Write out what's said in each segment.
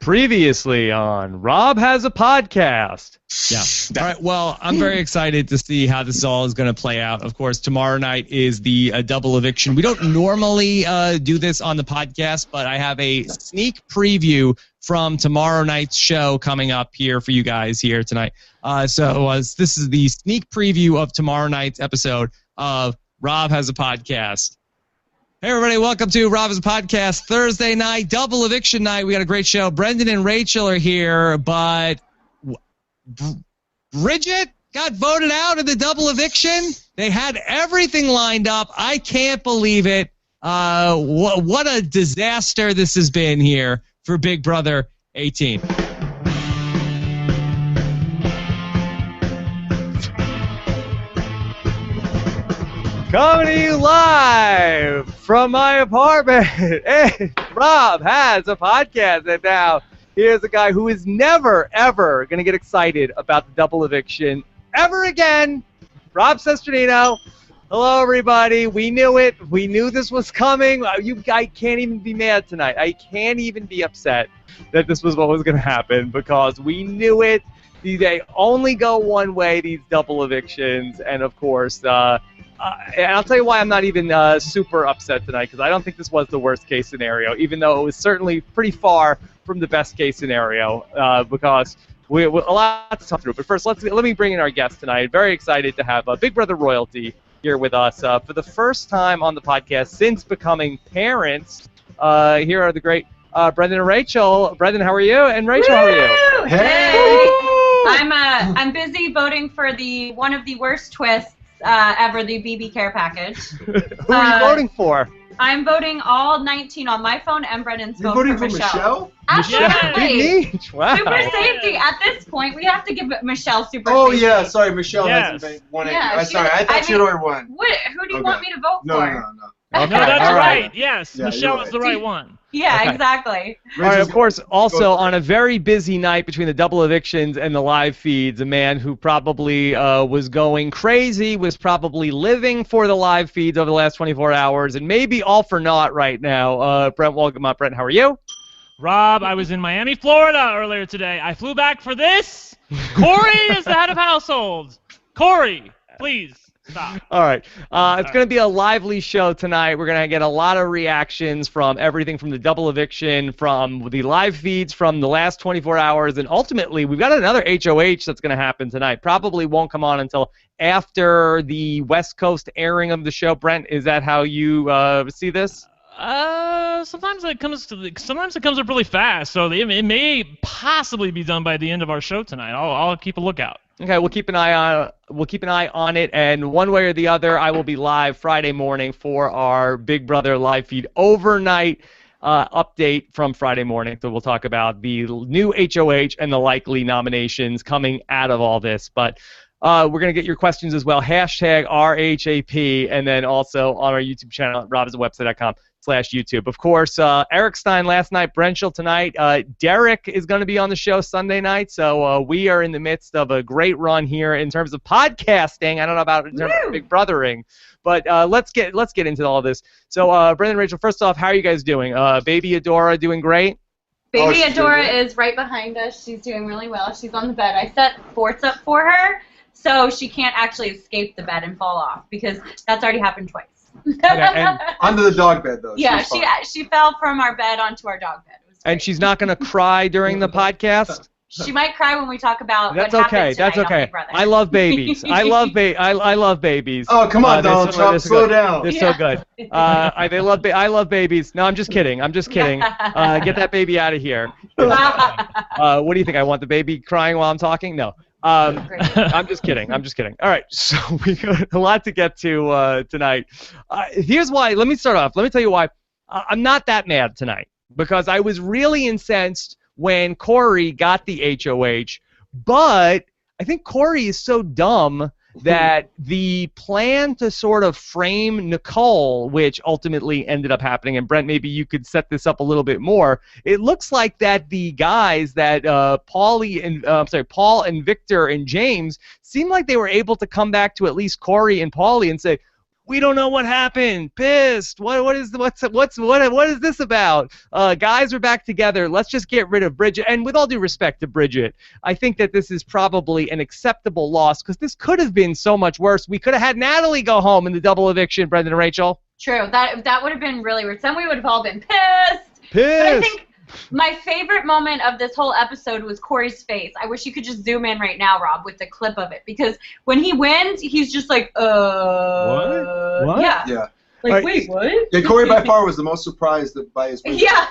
Previously on Rob Has a Podcast. Yeah. All right. Well, I'm very excited to see how this all is going to play out. Of course, tomorrow night is the double eviction. We don't normally do this on the podcast, but I have a sneak preview from tomorrow night's show coming up here for you guys here tonight. So this is the sneak preview of tomorrow night's episode of Rob Has a Podcast. Hey, everybody. Welcome to Rob Has a Podcast Thursday night, double eviction night. We got a great show. Brendan and Rachel are here, but Bridget got voted out of the double eviction. They had everything lined up. I can't believe it. What a disaster this has been here for Big Brother 18. Coming to you live from my apartment. Hey, Rob Has a Podcast. And now, here's a guy who is never, ever going to get excited about the double eviction ever again. Rob Sesternino. Hello, everybody. We knew it. We knew this was coming. I can't even be mad tonight. I can't even be upset that this was what was going to happen because we knew it. They only go one way, these double evictions. And, of course, and I'll tell you why I'm not even super upset tonight, because I don't think this was the worst-case scenario, even though it was certainly pretty far from the best-case scenario, because we a lot to talk through. But first, let me bring in our guest tonight. Very excited to have Big Brother royalty here with us for the first time on the podcast since becoming parents. Here are the great Brendan and Rachel. Brendan, how are you? And Rachel, how are you? Hey! I'm busy voting for one of the worst twists ever, the BB Care package. Who are you voting for? I'm voting all 19 on my phone and Brendan's You're vote voting for Michelle. Absolutely. Wow. Super safety. At this point, we have to give Michelle super Oh, safety. yeah. Sorry, Michelle hasn't won it. Yeah, Sorry, I thought she'd already won. Who do you want me to vote for? No. Okay, no, that's all right. Yes, Yeah, Michelle is the right one. Yeah, Okay. exactly. All right, of course, also on a very busy night between the double evictions and the live feeds, a man who probably was going crazy, was probably living for the live feeds over the last 24 hours, and maybe all for naught right now. Brent, welcome up. Brent, how are you? Rob, I was in Miami, Florida earlier today. I flew back for this. Corey is the head of household. Corey, please. Stop. All right. It's going to be a lively show tonight. We're going to get a lot of reactions from everything from the double eviction, from the live feeds from the last 24 hours, and ultimately we've got another HOH that's going to happen tonight. Probably won't come on until after the West Coast airing of the show. Brent, is that how you see this? Sometimes it comes up really fast, so it may possibly be done by the end of our show tonight. I'll keep a lookout. Okay, we'll keep an eye on it, and one way or the other, I will be live Friday morning for our Big Brother live feed overnight update from Friday morning. So we'll talk about the new HOH and the likely nominations coming out of all this. But we're going to get your questions as well. Hashtag RHAP, and then also on our YouTube channel at robhasawebsite.com/YouTube. Of course, Eric Stein last night, Brenchel tonight. Derek is going to be on the show Sunday night, so we are in the midst of a great run here in terms of podcasting. I don't know about in terms of Big Brothering, but let's get into all of this. So, Brendan and Rachel, first off, how are you guys doing? Baby Adora doing great? Baby Adora is right behind us. She's doing really well. She's on the bed. I set forts up for her, so she can't actually escape the bed and fall off, because that's already happened twice. Okay, Under the dog bed, though. Yeah, she fell from our bed onto our dog bed. It was and great. she's not going to cry during the podcast? She might cry when we talk about That's what okay. happened tonight That's on okay. Big Brother. I love babies. I love babies. Oh, come on, Donald Trump, they're so slow good. down. They're so good. I love babies. No, I'm just kidding. Get that baby out of here. What do you think? I want the baby crying while I'm talking? No. I'm just kidding. All right, so we got a lot to get to tonight. Here's why. Let me start off. Let me tell you why I'm not that mad tonight, because I was really incensed when Corey got the HOH, but I think Corey is so dumb that the plan to sort of frame Nicole, which ultimately ended up happening, and Brent, maybe you could set this up a little bit more. It looks like that the guys that Paul and Victor and James seemed like they were able to come back to at least Corey and Paulie and say, We don't know what happened. Pissed. What is this about? Guys are back together. Let's just get rid of Bridget. And with all due respect to Bridget, I think that this is probably an acceptable loss because this could have been so much worse. We could have had Natalie go home in the double eviction, Brendan and Rachel. True. That would have been really weird. Then we would have all been pissed. But I think my favorite moment of this whole episode was Corey's face. I wish you could just zoom in right now, Rob, with the clip of it. Because when he wins, he's just like, What? Yeah. Like, wait, what? Yeah, Corey by far was the most surprised by his win. Yeah.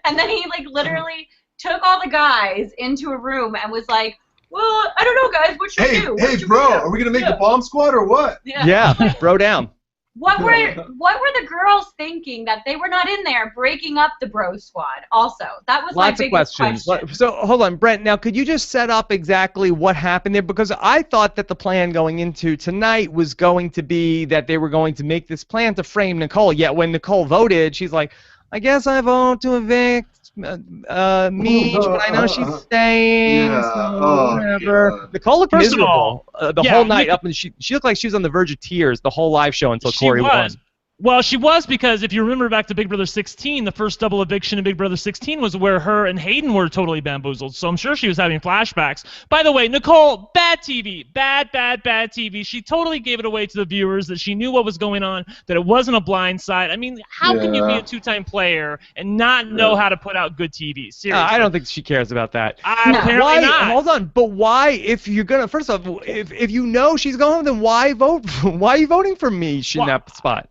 And then he, like, literally took all the guys into a room and was like, well, I don't know, guys. What should we do? Hey, bro, are we going to make the bomb squad or what? Yeah, bro down. What were the girls thinking that they were not in there breaking up the bro squad? Also, that was Lots my of biggest questions. question. So hold on, Brent. Now, could you just set up exactly what happened there? Because I thought that the plan going into tonight was going to be that they were going to make this plan to frame Nicole. Yet when Nicole voted, she's like, "I guess I vote to evict Meech, but I know she's staying, so whatever." God. Nicole looked First of miserable all, the whole night up, and she looked like she was on the verge of tears the whole live show until Corey won. Well, she was, because if you remember back to Big Brother 16, the first double eviction in Big Brother 16 was where her and Hayden were totally bamboozled. So I'm sure she was having flashbacks. By the way, Nicole, bad TV. Bad TV. She totally gave it away to the viewers that she knew what was going on, that it wasn't a blind side. I mean, how can you be a two-time player and not know how to put out good TV? Seriously. I don't think she cares about that. Apparently why, not. Hold on, but why, if you're gonna, first off, if you know she's going, then why vote? Why are you voting for Meech in that spot?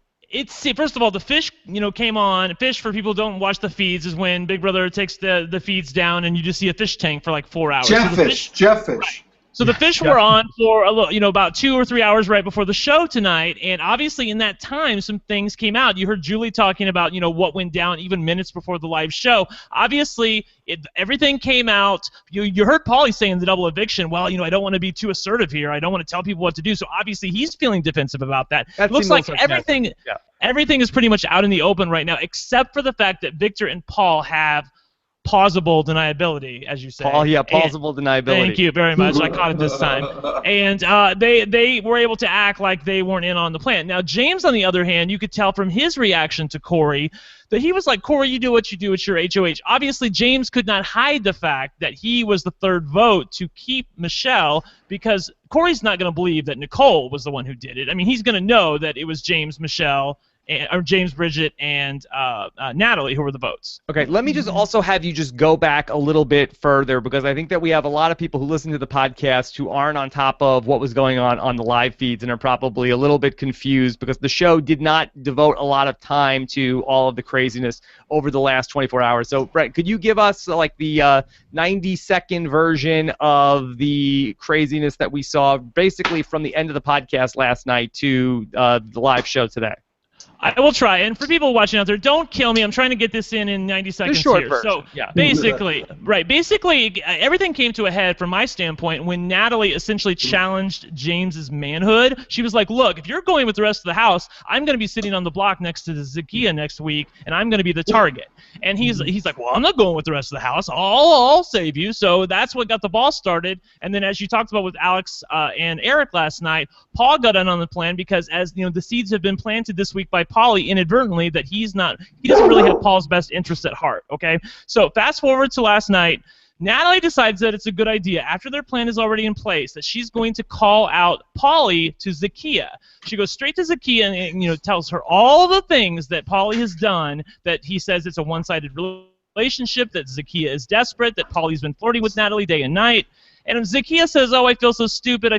First of all, the fish, came on. Fish, for people who don't watch the feeds, is when Big Brother takes the feeds down and you just see a fish tank for like 4 hours. Jeff Fish. Right. So the fish were on for about 2 or 3 hours right before the show tonight, and obviously in that time some things came out. You heard Julie talking about what went down even minutes before the live show. Obviously everything came out. You heard Paulie saying the double eviction. Well, I don't want to be too assertive here. I don't want to tell people what to do. So obviously he's feeling defensive about that. It looks like everything is pretty much out in the open right now, except for the fact that Victor and Paul have plausible deniability, as you say. Plausible deniability. Thank you very much. I caught it this time. And they were able to act like they weren't in on the plan. Now, James, on the other hand, you could tell from his reaction to Corey that he was like, Corey, you do what you do. It's your HOH. Obviously, James could not hide the fact that he was the third vote to keep Michelle, because Corey's not going to believe that Nicole was the one who did it. I mean, he's going to know that it was James, Michelle, or James, Bridget, and Natalie who were the votes. Okay, let me just also have you just go back a little bit further, because I think that we have a lot of people who listen to the podcast who aren't on top of what was going on the live feeds and are probably a little bit confused because the show did not devote a lot of time to all of the craziness over the last 24 hours. So, Brett, could you give us like the 90-second version of the craziness that we saw basically from the end of the podcast last night to the live show today? I will try. And for people watching out there, don't kill me. I'm trying to get this in 90 seconds short here. version. So Yeah. basically, everything came to a head from my standpoint when Natalie essentially challenged James's manhood. She was like, look, if you're going with the rest of the house, I'm going to be sitting on the block next to the Zakia next week, and I'm going to be the target. And he's like, well, I'm not going with the rest of the house. I'll save you. So that's what got the ball started. And then as you talked about with Alex and Eric last night, Paul got in on the plan because as the seeds have been planted this week by Paulie inadvertently that he doesn't really have Paul's best interests at heart, okay? So fast forward to last night, Natalie decides that it's a good idea, after their plan is already in place, that she's going to call out Paulie to Zakia. She goes straight to Zakia and tells her all the things that Paulie has done, that he says it's a one-sided relationship, that Zakia is desperate, that Paulie's been flirting with Natalie day and night. And Zakia says, oh, I feel so stupid.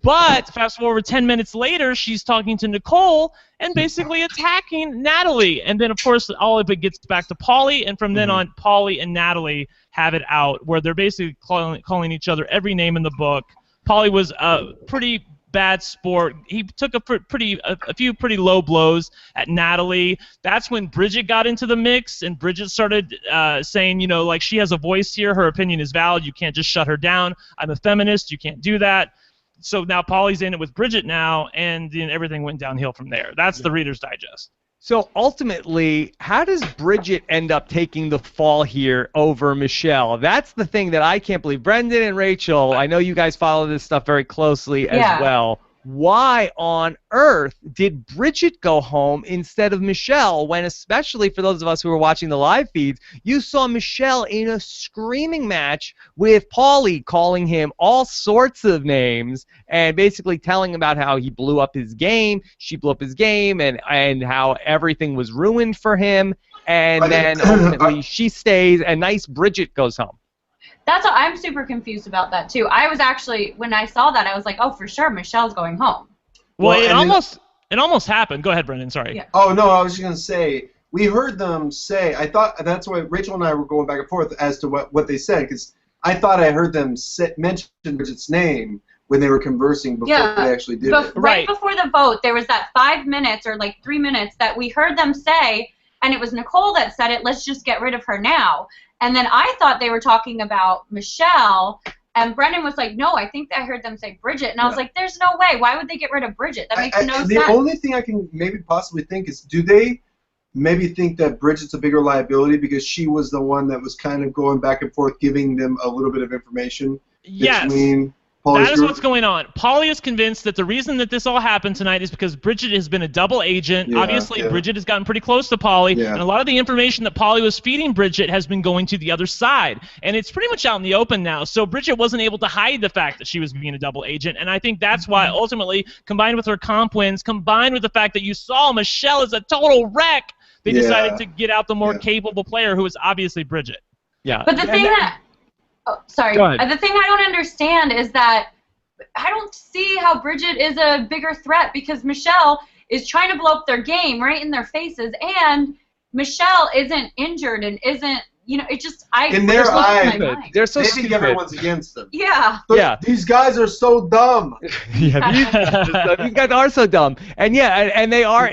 But fast forward 10 minutes later, she's talking to Nicole and basically attacking Natalie. And then, of course, all of it gets back to Paulie. And from then on, Paulie and Natalie have it out where they're basically calling each other every name in the book. Paulie was a pretty bad sport. He took a few pretty low blows at Natalie. That's when Bridget got into the mix, and Bridget started saying, like, she has a voice here. Her opinion is valid. You can't just shut her down. I'm a feminist. You can't do that. So now Paulie's in it with Bridget now, and then everything went downhill from there. That's the Reader's Digest. So ultimately, how does Bridget end up taking the fall here over Michelle? That's the thing that I can't believe. Brendan and Rachel, I know you guys follow this stuff very closely as well. why on earth did Bridget go home instead of Michelle when, especially for those of us who were watching the live feeds, you saw Michelle in a screaming match with Paulie, calling him all sorts of names and basically telling him about how he blew up his game, she blew up his game, and how everything was ruined for him. And then ultimately she stays, and nice Bridget goes home. I'm super confused about that too. I was actually, when I saw that, I was like, oh, for sure, Michelle's going home. Well, it almost happened. Go ahead, Brendan. Sorry. Yeah. Oh no, I was just gonna say we heard them say. I thought that's why Rachel and I were going back and forth as to what they said, because I thought I heard them mention Bridget's name when they were conversing before they actually did it. Right before the vote, there was that 5 minutes or like 3 minutes that we heard them say, and it was Nicole that said it. Let's just get rid of her now. And then I thought they were talking about Michelle, and Brendan was like, no, I think I heard them say Bridget. And I was like, there's no way. Why would they get rid of Bridget? That makes no sense. The only thing I can maybe possibly think is, do they maybe think that Bridget's a bigger liability because she was the one that was kind of going back and forth giving them a little bit of information between Paulie's That is what's going on. Paulie is convinced that the reason that this all happened tonight is because Bridget has been a double agent. Yeah, Obviously, Bridget has gotten pretty close to Paulie, and a lot of the information that Paulie was feeding Bridget has been going to the other side. And it's pretty much out in the open now. So Bridget wasn't able to hide the fact that she was being a double agent, and I think that's why, ultimately, combined with her comp wins, combined with the fact that you saw Michelle is a total wreck, they decided to get out the more capable player, who is obviously Bridget. Yeah. But the thing that... Oh, sorry. Go ahead. The thing I don't understand is that I don't see how Bridget is a bigger threat, because Michelle is trying to blow up their game right in their faces, and Michelle isn't injured and isn't, you know, it just, in their eyes, they're so they stupid. think everyone's against them. Yeah. These guys are so dumb. These guys are so dumb, and and they are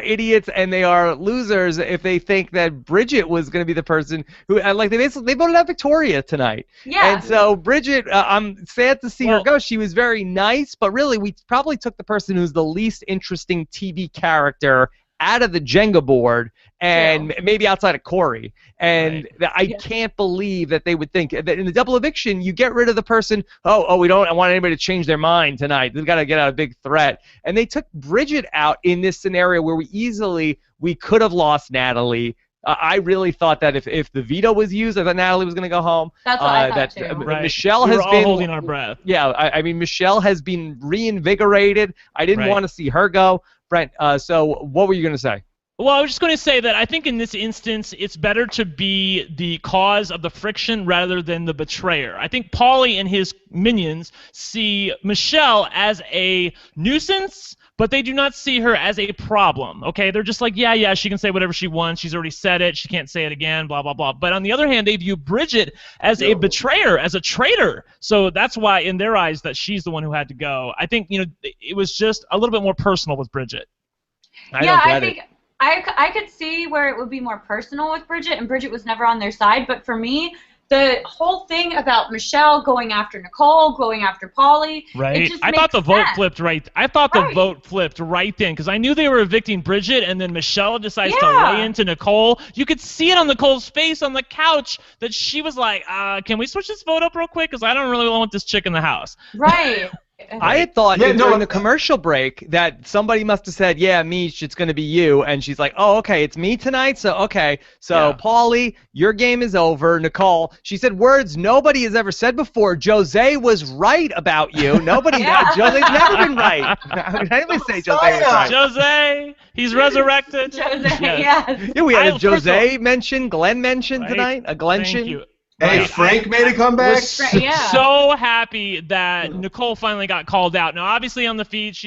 idiots, and they are losers if they think that Bridget was going to be the person who, like, they voted out Victoria tonight. Yeah. And so Bridget, I'm sad to see her go. She was very nice, but really we probably took the person who's the least interesting TV character out of the Jenga board, and maybe outside of Corey. And I can't believe that they would think that in the double eviction, you get rid of the person, we don't want anybody to change their mind tonight. They've got to get out a big threat. And they took Bridget out in this scenario where we could have lost Natalie. I really thought that if the veto was used, I thought Natalie was going to go home. That's what I thought too. Michelle we were has been holding our breath. Yeah, I mean, Michelle has been reinvigorated. I didn't want to see her go. Brent, so what were you going to say? Well, I was just going to say that I think in this instance, it's better to be the cause of the friction rather than the betrayer. I think Paulie and his minions see Michelle as a nuisance, but they do not see her as a problem, okay? They're just like, yeah, she can say whatever she wants. She's already said it. She can't say it again, blah, blah, blah. But on the other hand, they view Bridget as a betrayer, as a traitor. So that's why, in their eyes, that she's the one who had to go. I think, it was just a little bit more personal with Bridget. I think I could see where it would be more personal with Bridget, and Bridget was never on their side. But for me, the whole thing about Michelle going after Nicole, going after Paulie, it just I thought the vote sense. flipped right. I thought the vote flipped right then, because I knew they were evicting Bridget, and then Michelle decides to lay into Nicole. You could see it on Nicole's face on the couch that she was like, "Can we switch this vote up real quick? Because I don't really want this chick in the house." Right. I had thought during the commercial break that somebody must have said, Mish, it's going to be you. And she's like, oh, okay, it's me tonight? So, okay. So, Paulie, your game is over. Nicole, she said words nobody has ever said before. Jose was right about you. Jose's never been right. How can anybody say Jose was right? Jose, he's resurrected. Jose, yes. Yeah, we had a Jose mention, Glenn mentioned tonight, a Glenn. Thank you. Hey, Frank made a comeback. So happy that Nicole finally got called out. Now, obviously, on the feed,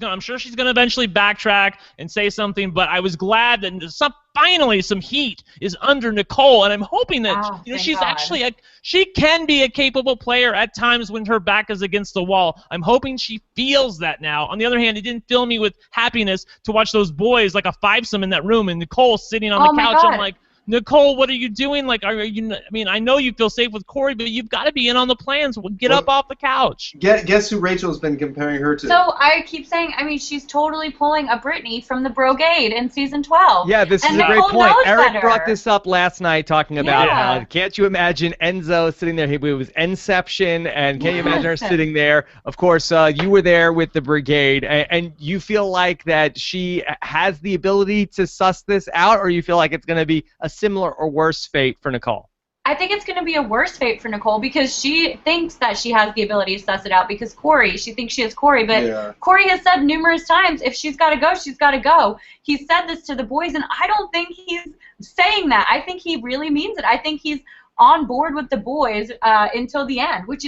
I'm sure she's gonna eventually backtrack and say something. But I was glad that finally some heat is under Nicole, and I'm hoping that she's actually she can be a capable player at times when her back is against the wall. I'm hoping she feels that now. On the other hand, it didn't fill me with happiness to watch those boys like a fivesome in that room and Nicole sitting on the couch. I'm like, Nicole, what are you doing? Like, are you? I mean, I know you feel safe with Corey, but you've got to be in on the plans. Get up off the couch. Guess who Rachel's been comparing her to? So I keep saying, I mean, she's totally pulling a Brittany from the Brogade in season 12. Yeah, this is a great point. Eric brought this up last night talking about how, can't you imagine Enzo sitting there? It was Inception, and can't you imagine her sitting there? Of course, you were there with the Brigade, and you feel like that she has the ability to suss this out, or you feel like it's going to be a similar or worse fate for Nicole? I think it's going to be a worse fate for Nicole because she thinks that she has the ability to suss it out because she thinks she has Corey, but Corey has said numerous times if she's got to go, she's got to go. He said this to the boys, and I don't think he's saying that. I think he really means it. I think he's on board with the boys until the end, which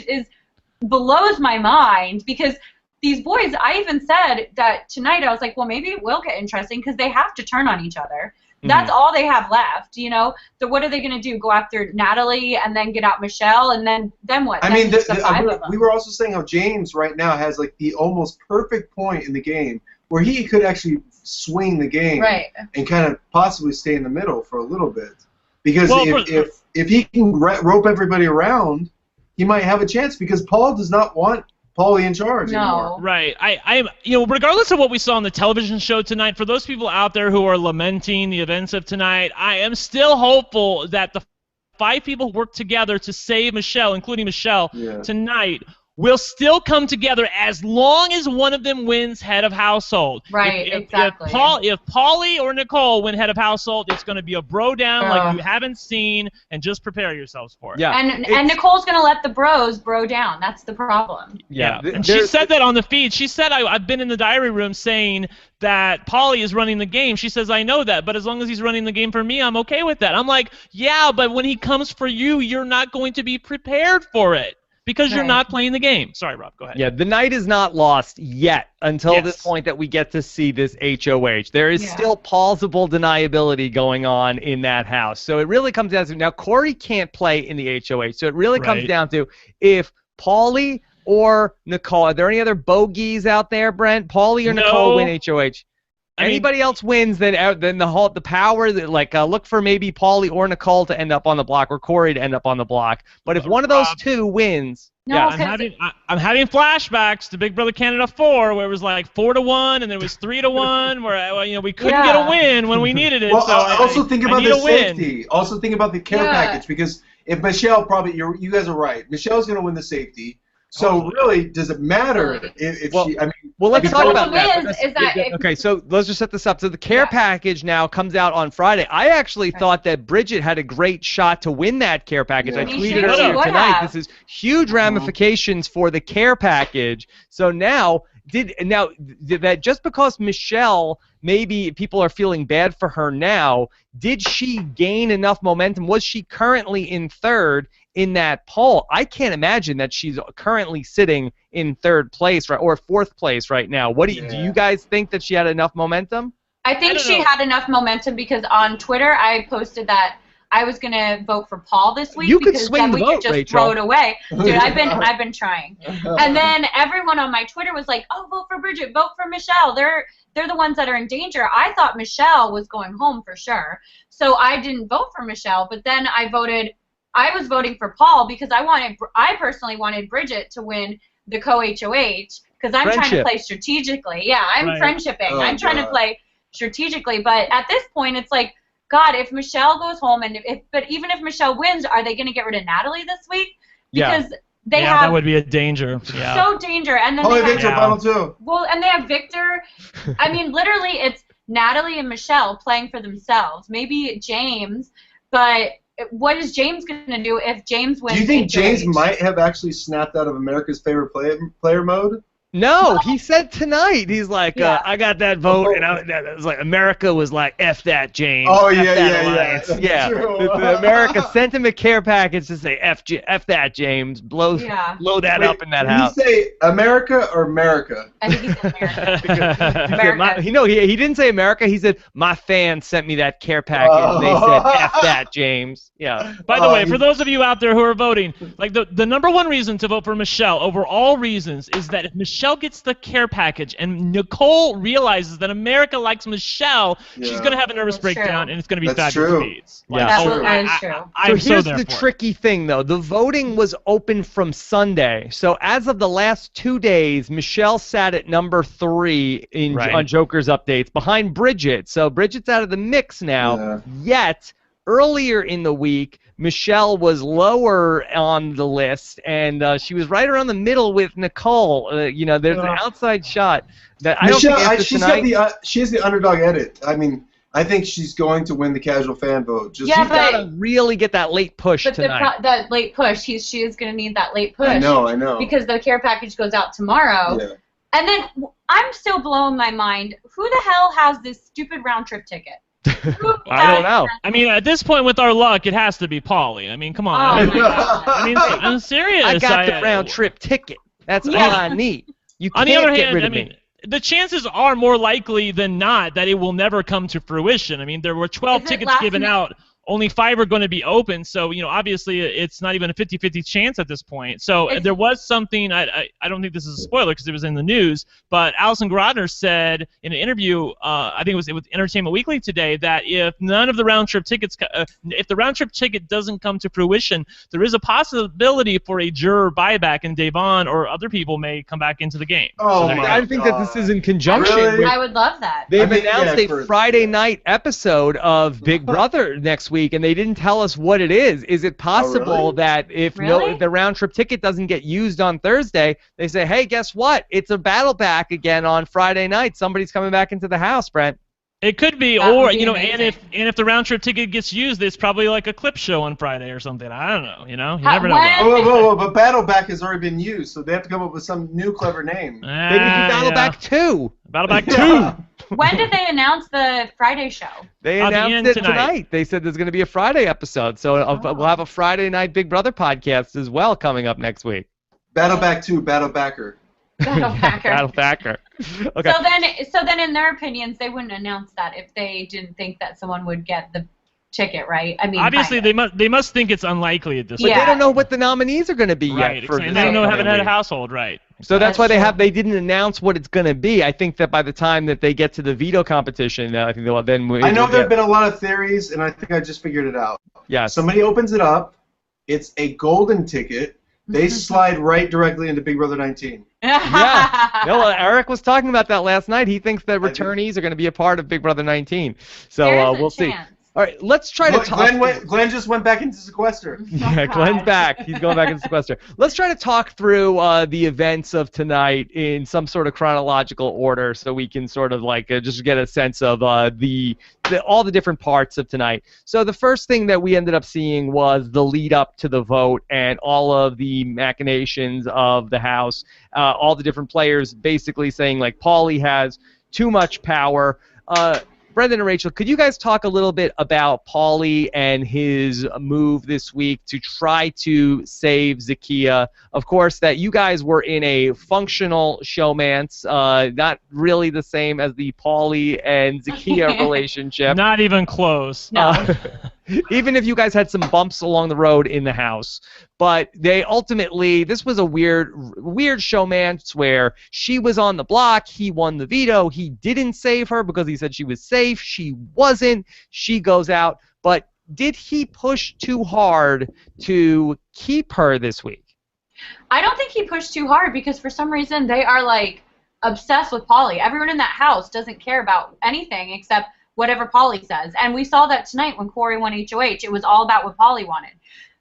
blows my mind because these boys, I even said that tonight, I was like, well, maybe it will get interesting because they have to turn on each other. That's all they have left, you know. So what are they going to do? Go after Natalie and then get out Michelle and then what? I mean, we were also saying how James right now has like the almost perfect point in the game where he could actually swing the game and kind of possibly stay in the middle for a little bit. Because if he can rope everybody around, he might have a chance because Paul does not want Paulie in charge anymore. Right. Regardless of what we saw on the television show tonight, for those people out there who are lamenting the events of tonight, I am still hopeful that the 5 people who worked together to save Michelle, including Michelle, tonight, will still come together as long as one of them wins head of household. Right, exactly. If Paulie or Nicole win head of household, it's going to be a bro down like you haven't seen, and just prepare yourselves for it. Yeah, and Nicole's going to let the bros bro down. That's the problem. Yeah, and she said that on the feed. She said, I've been in the diary room saying that Paulie is running the game. She says, I know that, but as long as he's running the game for me, I'm okay with that. I'm like, yeah, but when he comes for you, you're not going to be prepared for it. Because you're not playing the game. Sorry, Rob, go ahead. Yeah, the night is not lost yet until this point that we get to see this HOH. There is still plausible deniability going on in that house. So it really comes down to, now Corey can't play in the HOH, so it really comes down to if Paulie or Nicole, are there any other bogeys out there, Brent? Paulie or Nicole win HOH? Anybody else wins, then the power that look for maybe Paulie or Nicole to end up on the block or Corey to end up on the block. But if one of those two wins, I'm having flashbacks to Big Brother Canada 4, where it was like 4-1 and there was 3-1, where we couldn't get a win when we needed it. Well, so also think about the safety. Also think about the care package because if Michelle you guys are right. Michelle's going to win the safety. So really, does it matter if she? I mean, well, let's talk about that. Okay, so let's just set this up. So the care package now comes out on Friday. I actually thought that Bridget had a great shot to win that care package. I tweeted earlier tonight. This is huge ramifications for the care package. So now that just because Michelle, maybe people are feeling bad for her now, did she gain enough momentum? Was she currently in third in that poll? I can't imagine that she's currently sitting in third place or fourth place right now. What do you guys think that she had enough momentum? I think she had enough momentum because on Twitter I posted that I was gonna vote for Paul this week because then we could just throw it away. Dude, I've been trying. And then everyone on my Twitter was like, "Oh, vote for Bridget, vote for Michelle. They're the ones that are in danger." I thought Michelle was going home for sure, so I didn't vote for Michelle. But then I was voting for Paul because I personally wanted Bridget to win the co-HOH because I'm trying to play strategically. Yeah, I'm friendshipping. I'm trying to play strategically. But at this point, it's like, God, if Michelle goes home but even if Michelle wins, are they going to get rid of Natalie this week? Because they have that would be a danger. So danger. And then Victor final too. Well, and they have Victor. I mean, literally, it's Natalie and Michelle playing for themselves. Maybe James, but what is James going to do if James wins? Do you think James might have actually snapped out of America's favorite player mode? No, he said tonight. He's like, I got that vote, and it was like America was like, F that, James. Oh, yeah. The America sent him a care package to say, F that, James. Blow that up in that house. Did he say America or America? I think he said America. He didn't say America. He said, my fans sent me that care package, and they said, F that, James. Yeah. By the way, for those of you out there who are voting, like the number one reason to vote for Michelle over all reasons is that if Michelle Michelle gets the care package, and Nicole realizes that America likes Michelle, she's going to have a nervous breakdown, and it's going to be fabulous beats. Yeah, that is true. So here's the tricky thing, though. The voting was open from Sunday. So as of the last 2 days, Michelle sat at number 3 on Joker's updates, behind Bridget. So Bridget's out of the mix now. Yet, earlier in the week, Michelle was lower on the list, and she was right around the middle with Nicole. There's an outside shot that I don't think she has the underdog edit. I mean, I think she's going to win the casual fan vote. She's got to really get that late push tonight. That late push, she is going to need that late push. I know. Because the care package goes out tomorrow. Yeah. And then I'm still blowing my mind. Who the hell has this stupid round trip ticket? I don't know. I mean, at this point, with our luck, it has to be Paulie. I mean, come on. Oh my God. I mean, I'm serious. I got the round trip ticket. That's all I need. You can't get rid of me. The chances are more likely than not that it will never come to fruition. I mean, there were 12 tickets given out. Only 5 are going to be open, so obviously it's not even a 50-50 chance at this point. So there was something. I don't think this is a spoiler because it was in the news, but Alison Grodner said in an interview, I think it was with Entertainment Weekly today, that if none of the round trip tickets, if the round trip ticket doesn't come to fruition, there is a possibility for a juror buyback, and Davon or other people may come back into the game. Oh, so I think that this is in conjunction. Really? I would love that. They've announced a Friday night episode of Big Brother next week. And they didn't tell us what it is. Is it possible that if the round trip ticket doesn't get used on Thursday, they say, hey, guess what? It's a battle back again on Friday night. Somebody's coming back into the house, Brent. It could be, or and if the round trip ticket gets used, it's probably like a clip show on Friday or something. I don't know. You never know. Whoa, but Battleback has already been used, so they have to come up with some new clever name. They need to Battleback 2. Battleback 2. When did they announce the Friday show? They announced it tonight. They said there's going to be a Friday episode, so we'll have a Friday night Big Brother podcast as well coming up next week. Battleback 2, Battlebacker. Battlebacker. Okay. So then, in their opinions, they wouldn't announce that if they didn't think that someone would get the ticket, right? I mean, obviously they must think it's unlikely at this point. But they don't know what the nominees are going to be yet. For they don't know, haven't had a household, right? So that's why they didn't announce what it's going to be. I think that by the time that they get to the veto competition, I think they'll then. I know there have been a lot of theories, and I think I just figured it out. Yeah. Somebody opens it up. It's a golden ticket. They slide right directly into Big Brother 19. Yeah. No, Eric was talking about that last night. He thinks that returnees are going to be a part of Big Brother 19. So we'll see. All right, let's try to talk. Glenn just went back into sequester. Yeah, Glenn's back. He's going back into sequester. Let's try to talk through the events of tonight in some sort of chronological order, so we can sort of just get a sense of all the different parts of tonight. So the first thing that we ended up seeing was the lead up to the vote and all of the machinations of the House. All the different players basically saying Paulie has too much power. Brendan and Rachel, could you guys talk a little bit about Paulie and his move this week to try to save Zakiya? Of course, that you guys were in a functional showmance, not really the same as the Paulie and Zakiya relationship. Not even close. No. Even if you guys had some bumps along the road in the house. But they ultimately, this was a weird showmance where she was on the block, he won the veto, he didn't save her because he said she was safe, she wasn't, she goes out. But did he push too hard to keep her this week? I don't think he pushed too hard because for some reason they are obsessed with Paulie. Everyone in that house doesn't care about anything except whatever Paulie says. And we saw that tonight when Corey won HOH. It was all about what Paulie wanted.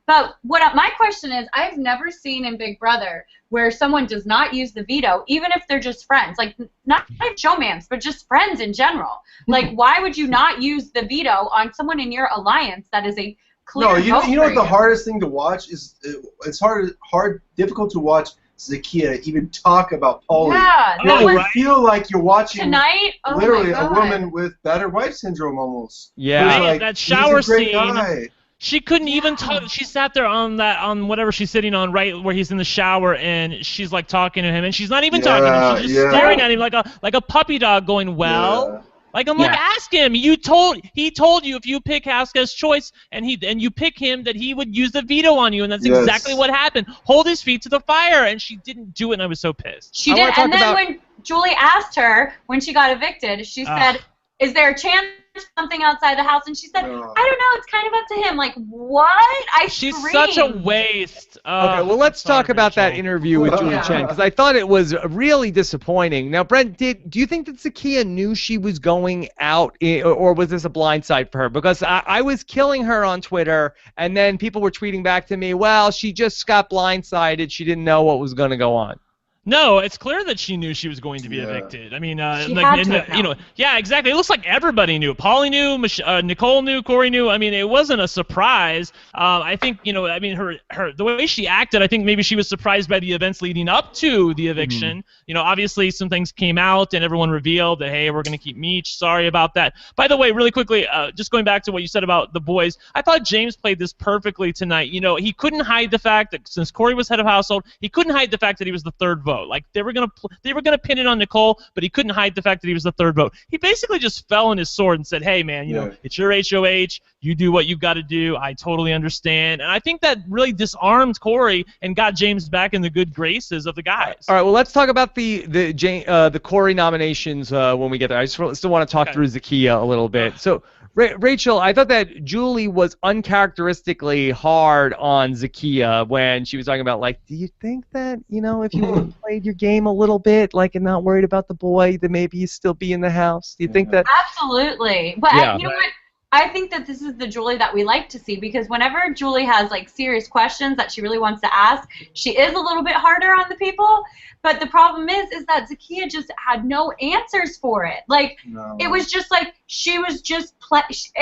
But my question is, I've never seen in Big Brother where someone does not use the veto, even if they're just friends. Not showmans, but just friends in general. Why would you not use the veto on someone in your alliance that is a clear vote? No, you know what the hardest thing to watch is? It's difficult to watch Zakiya even talk about Paulie. Yeah, you feel like you're watching tonight. Literally a woman with battered wife syndrome almost. Yeah, that shower scene. Guy. She couldn't even talk. She sat there on whatever she's sitting on, right where he's in the shower, and she's talking to him, and she's not even talking to him. She's just staring at him like a puppy dog, going, "Well." Like I'm like, ask him. He told you if you pick Haska's choice and you pick him that he would use the veto on you, and that's exactly what happened. Hold his feet to the fire, and she didn't do it, and I was so pissed. She did, and then when Julie asked her when she got evicted, she said, "Is there a chance something outside the house?" And she said, "I don't know. It's kind of up to him." Like, what? She's such a waste. Okay, well, let's talk about that interview with Julie Chen, because I thought it was really disappointing. Now, Brent, do you think that Zakiya knew she was going out, or was this a blindside for her? Because I was killing her on Twitter, and then people were tweeting back to me, well, she just got blindsided. She didn't know what was going to go on. No, it's clear that she knew she was going to be evicted. I mean, yeah, exactly. It looks like everybody knew. Paulie knew, Nicole knew, Corey knew. I mean, it wasn't a surprise. I think, I mean, her the way she acted, I think maybe she was surprised by the events leading up to the eviction. Obviously some things came out and everyone revealed that, hey, we're going to keep Meech. Sorry about that. By the way, really quickly, just going back to what you said about the boys, I thought James played this perfectly tonight. He couldn't hide the fact that since Corey was head of household, he couldn't hide the fact that he was the third vote. Like they were gonna pin it on Nicole, but he couldn't hide the fact that he was the third vote. He basically just fell on his sword and said, "Hey, man, it's your HOH. You do what you've got to do. I totally understand." And I think that really disarmed Corey and got James back in the good graces of the guys. All right, well, let's talk about the Corey nominations when we get there. I still want to talk through Zakiya a little bit. So. Rachel, I thought that Julie was uncharacteristically hard on Zakiya when she was talking about, like, do you think that, if you played your game a little bit, like, and not worried about the boy, then maybe you still be in the house? Do you think that? Absolutely. But you know what? I think that this is the Julie that we like to see, because whenever Julie has, like, serious questions that she really wants to ask, she is a little bit harder on the people. But the problem is that Zakiya just had no answers for it. Like, it was just like she was just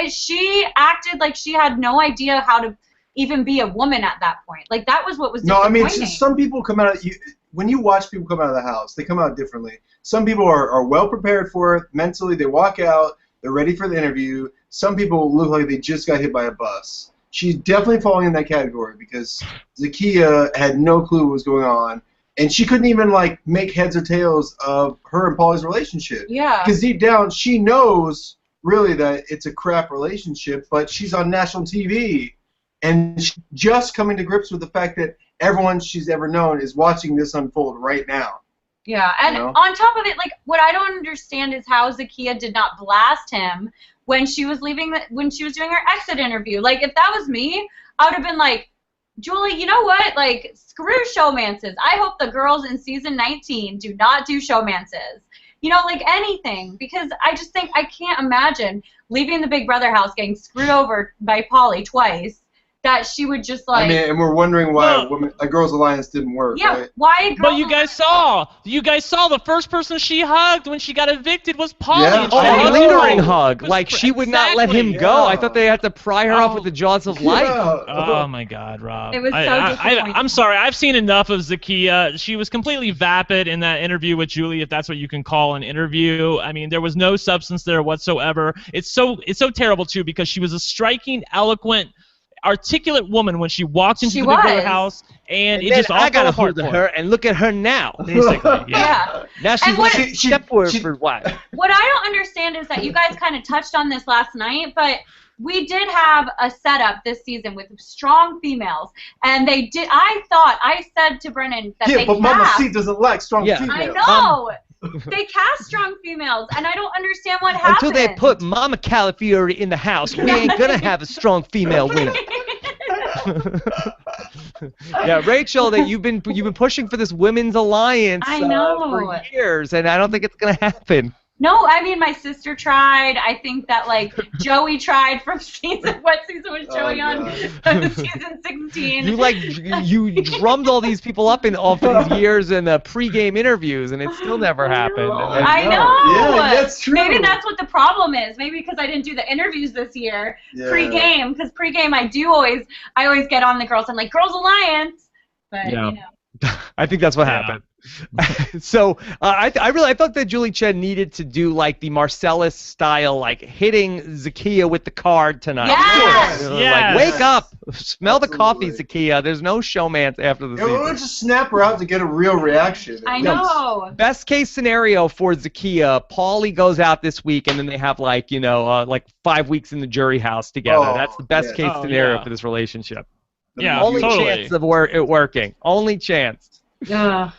she acted like she had no idea how to even be a woman at that point. Like, that was what was disappointing. No, I mean, some people come out when you watch people come out of the house, they come out differently. Some people are well prepared for it mentally. They walk out, they're ready for the interview. Some people look like they just got hit by a bus. She's definitely falling in that category because Zakiya had no clue what was going on. And she couldn't even, like, make heads or tails of her and Paulie's relationship. Yeah. Because deep down, she knows, really, that it's a crap relationship, but she's on national TV. And she's just coming to grips with the fact that everyone she's ever known is watching this unfold right now. Yeah, and on top of it, like, what I don't understand is how Zakiya did not blast him when she was doing her exit interview. Like, if that was me, I would have been like, Julie, you know what? Like, screw showmances. I hope the girls in season 19 do not do showmances. Like anything. Because I just think I can't imagine leaving the Big Brother house getting screwed over by Paulie twice. That she would just like. I mean, and we're wondering why a girls' alliance didn't work. Yeah, right? why? But you guys saw the first person she hugged when she got evicted was Paulie. Yeah. A lingering hug, like she would not let him go. I thought they had to pry her off with the jaws of life. Oh my God, Rob. It was so disappointing. I'm sorry. I've seen enough of Zakiya. She was completely vapid in that interview with Julie, if that's what you can call an interview. I mean, there was no substance there whatsoever. It's so terrible too because she was a striking, eloquent, articulate woman when she walked into the Big Brother house, and it just all I got a fell hold of her, and look at her now. Basically, yeah. Now she's like stepward for what? What I don't understand is that you guys kind of touched on this last night, but we did have a setup this season with strong females, and they did. I said to Brennan that they but Mama C doesn't like strong females. I know. They cast strong females, and I don't understand what happened. Until they put Mama Calafiore in the house, we ain't gonna have a strong female winner. Yeah, Rachel, that you've been pushing for this women's alliance for years, and I don't think it's gonna happen. No, I mean, my sister tried. I think that, like, Joey tried from what season was Joey on? Season 16. You drummed all these people up in all these years in the pre-game interviews, and it still never happened. I know. Yeah, that's true. Maybe that's what the problem is. Maybe because I didn't do the interviews this year pre-game. Because pre-game, I always get on the girls. I'm like, Girls Alliance. But, I think that's what happened. So I thought that Julie Chen needed to do like the Marcellus style, like hitting Zakiya with the card tonight. Yes! Like, wake up, smell the coffee, Zakiya. There's no showmance after the season. We'll just snap her out to get a real reaction. I know. Best case scenario for Zakiya, Paulie goes out this week, and then they have like 5 weeks in the jury house together. That's the best case scenario for this relationship. Yeah, only totally. chance of it working. Only chance. Yeah.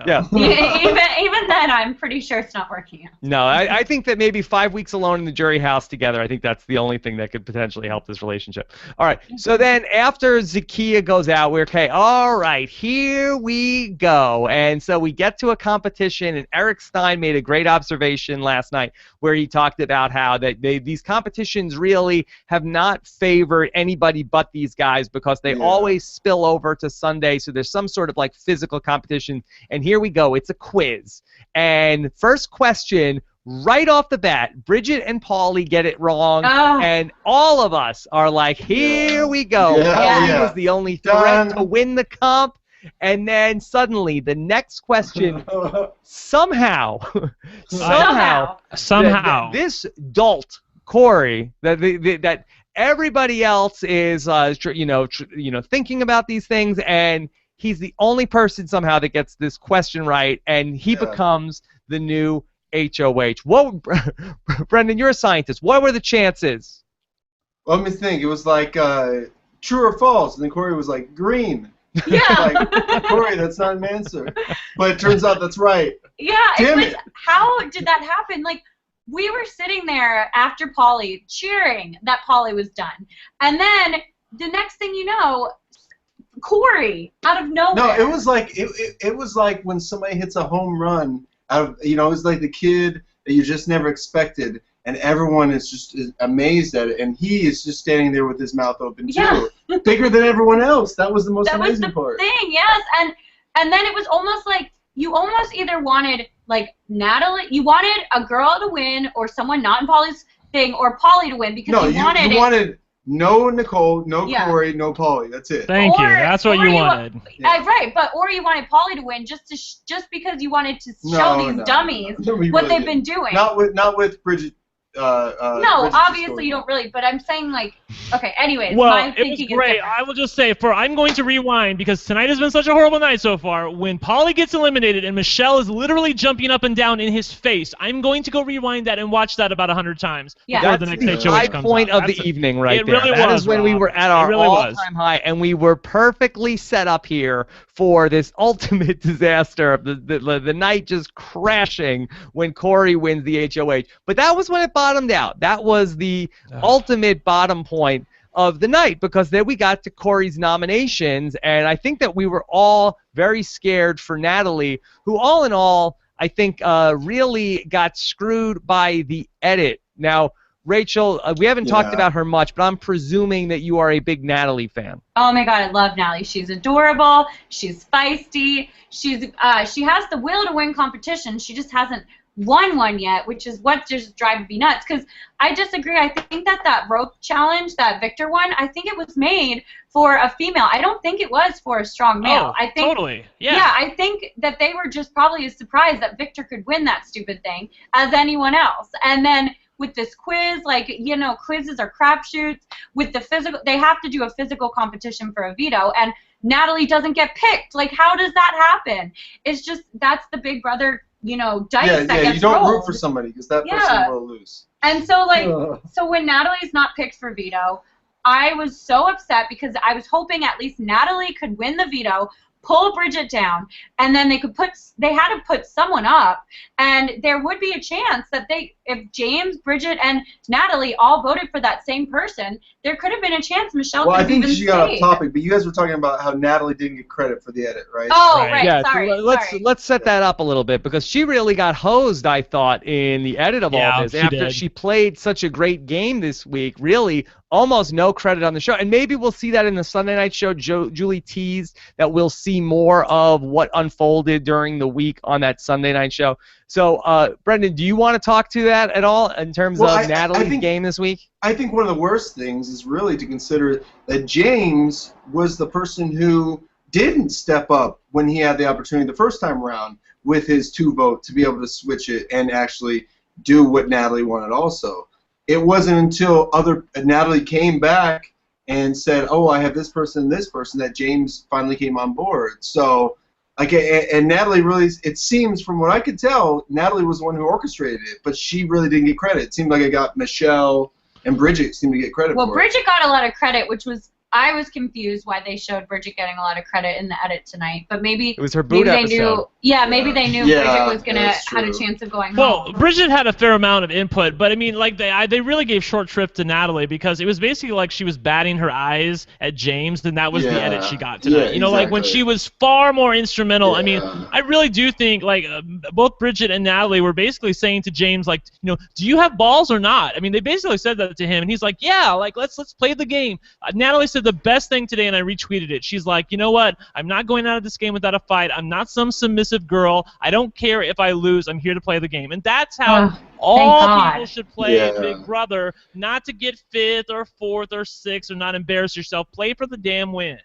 Even then, I'm pretty sure it's not working out. No, I think that maybe 5 weeks alone in the jury house together, I think that's the only thing that could potentially help this relationship. All right, so then after Zakiya goes out, we're okay. All right, here we go. And so we get to a competition, and Eric Stein made a great observation last night where he talked about how that these competitions really have not favored anybody but these guys because they always spill over to Sunday, so there's some sort of like physical competition. And here we go. It's a quiz. And first question, right off the bat, Bridget and Paulie get it wrong, and all of us are like, here we go. Paulie was the only threat to win the comp. And then suddenly, the next question, somehow, this dolt, Corey, that everybody else is, thinking about these things, and he's the only person somehow that gets this question right, and he becomes the new HOH. Brendan, you're a scientist. What were the chances? Well, let me think. It was like true or false, and then Corey was like green. Yeah. Like, Corey, that's not an answer. But it turns out that's right. Yeah. How did that happen? Like, we were sitting there after Paulie cheering that Paulie was done, and then the next thing you know, Corey out of nowhere. No, it was like it was like when somebody hits a home run out of it was like the kid that you just never expected, and everyone is just amazed at it, and he is just standing there with his mouth open too, bigger than everyone else. That was the most amazing part. That was the thing, yes, and then it was almost like you almost either wanted like Natalie, you wanted a girl to win, or someone not in Paulie's thing, or Paulie to win because you wanted. No Nicole, no Corey, no Paulie. That's it. Thank you. That's what you wanted. Right, or you wanted Paulie to win just because you wanted to show these dummies what they've been doing. Not with Bridget. No, obviously you don't really. But I'm saying like, okay. Anyways, well, my it thinking was great. I will just say, I'm going to rewind because tonight has been such a horrible night so far. When Paulie gets eliminated and Michelle is literally jumping up and down in his face, I'm going to go rewind that and watch that about 100 times before the next HOH high comes point out. of the evening right there. Really that was, is when we were at our all-time high, and we were perfectly set up here for this ultimate disaster of the night just crashing when Corey wins the HOH. But that was when it bottomed out. That was the ultimate bottom point of the night, because then we got to Corey's nominations, and I think that we were all very scared for Natalie, who all in all, I think really got screwed by the edit. Now, Rachel, we haven't talked about her much, but I'm presuming that you are a big Natalie fan. Oh my God, I love Natalie. She's adorable. She's feisty. She has the will to win competition. She just hasn't won one yet, which is what just drives me nuts. Because I disagree. I think that rope challenge that Victor won, I think it was made for a female. I don't think it was for a strong male. I think totally. Yeah, I think that they were just probably as surprised that Victor could win that stupid thing as anyone else. And then with this quiz, like, quizzes are crapshoots. With the physical, they have to do a physical competition for a veto, and Natalie doesn't get picked. Like, how does that happen? It's just, that's the Big Brother, dice that gets you don't rolled. root for somebody because that person will lose. And so, like, so when Natalie's not picked for veto, I was so upset because I was hoping at least Natalie could win the veto, pull Bridget down, and then they had to put someone up, and there would be a chance that if James, Bridget, and Natalie all voted for that same person, there could have been a chance Michelle could have even stayed. Well, I think she got off topic, but you guys were talking about how Natalie didn't get credit for the edit, right? Oh, right. Yeah, sorry. So let's set that up a little bit, because she really got hosed, I thought, in the edit of all this. After she played such a great game this week, really almost no credit on the show. And maybe we'll see that in the Sunday night show. Julie teased that we'll see more of what unfolded during the week on that Sunday night show. So, Brendan, do you want to talk to that at all in terms of Natalie's game this week? I think one of the worst things is really to consider that James was the person who didn't step up when he had the opportunity the first time around with his 2 vote to be able to switch it and actually do what Natalie wanted also. It wasn't until Natalie came back and said, oh, I have this person and this person, that James finally came on board. So, and Natalie really, it seems from what I could tell, Natalie was the one who orchestrated it, but she really didn't get credit. It seemed like it got Michelle and Bridget seemed to get credit for it. Well, Bridget got a lot of credit, which was, I was confused why they showed Bridget getting a lot of credit in the edit tonight, but maybe it was her boot maybe episode. they knew. Yeah, maybe they knew Bridget was gonna had a chance of going home. Well, Bridget had a fair amount of input, but I mean, like they really gave short shrift to Natalie because it was basically like she was batting her eyes at James, and that was the edit she got tonight. Yeah, you know, like when she was far more instrumental. Yeah. I mean, I really do think like both Bridget and Natalie were basically saying to James, like, you know, do you have balls or not? I mean, they basically said that to him, and he's like, yeah, like let's play the game. Natalie said the best thing today, and I retweeted it. She's like, you know what? I'm not going out of this game without a fight. I'm not some submissive girl. I don't care if I lose. I'm here to play the game. And that's how all people should play Big Brother, not to get 5th or 4th or 6th or not embarrass yourself. Play for the damn win.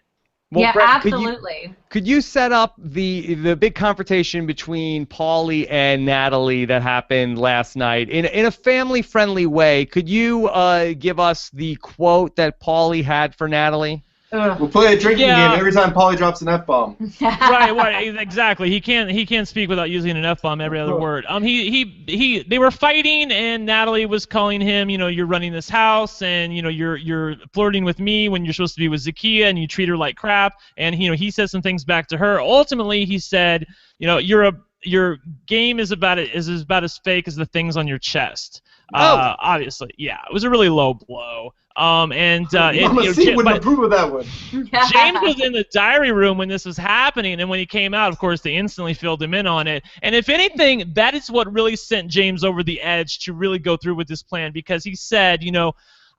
Well, yeah, Brett, absolutely. Could you set up the big confrontation between Paulie and Natalie that happened last night in a family-friendly way? Could you give us the quote that Paulie had for Natalie? We'll play a drinking game every time Paulie drops an F-bomb. right, exactly. He can't speak without using an F-bomb every other word. They were fighting, and Natalie was calling him, you know, you're running this house, and you know, you're flirting with me when you're supposed to be with Zakiya, and you treat her like crap. And you know, he said some things back to her. Ultimately, he said, you know, your game is about as fake as the things on your chest. Obviously, yeah, it was a really low blow. Mama C wouldn't approve of that one. James was in the diary room when this was happening, and when he came out, of course, they instantly filled him in on it. And if anything, that is what really sent James over the edge to really go through with this plan, because he said, you know,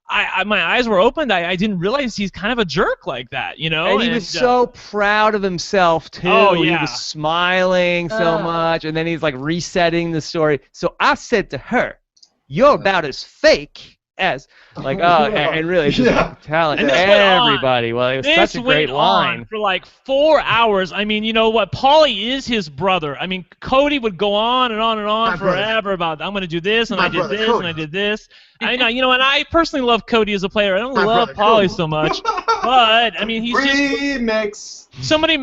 my eyes were opened. I didn't realize he's kind of a jerk like that, you know. And he was so proud of himself too. Oh, yeah. He was smiling so much, and then he's like resetting the story. So I said to her, "You're about as fake as like and really just talent to everybody." Well, it was such a great line for like 4 hours. I mean, you know what? Paulie is his brother. I mean, Cody would go on and on and on forever about I'm going to do this and I did this and I did this. I know, you know, and I personally love Cody as a player. I don't love Paulie so much, but I mean, he's remix. Somebody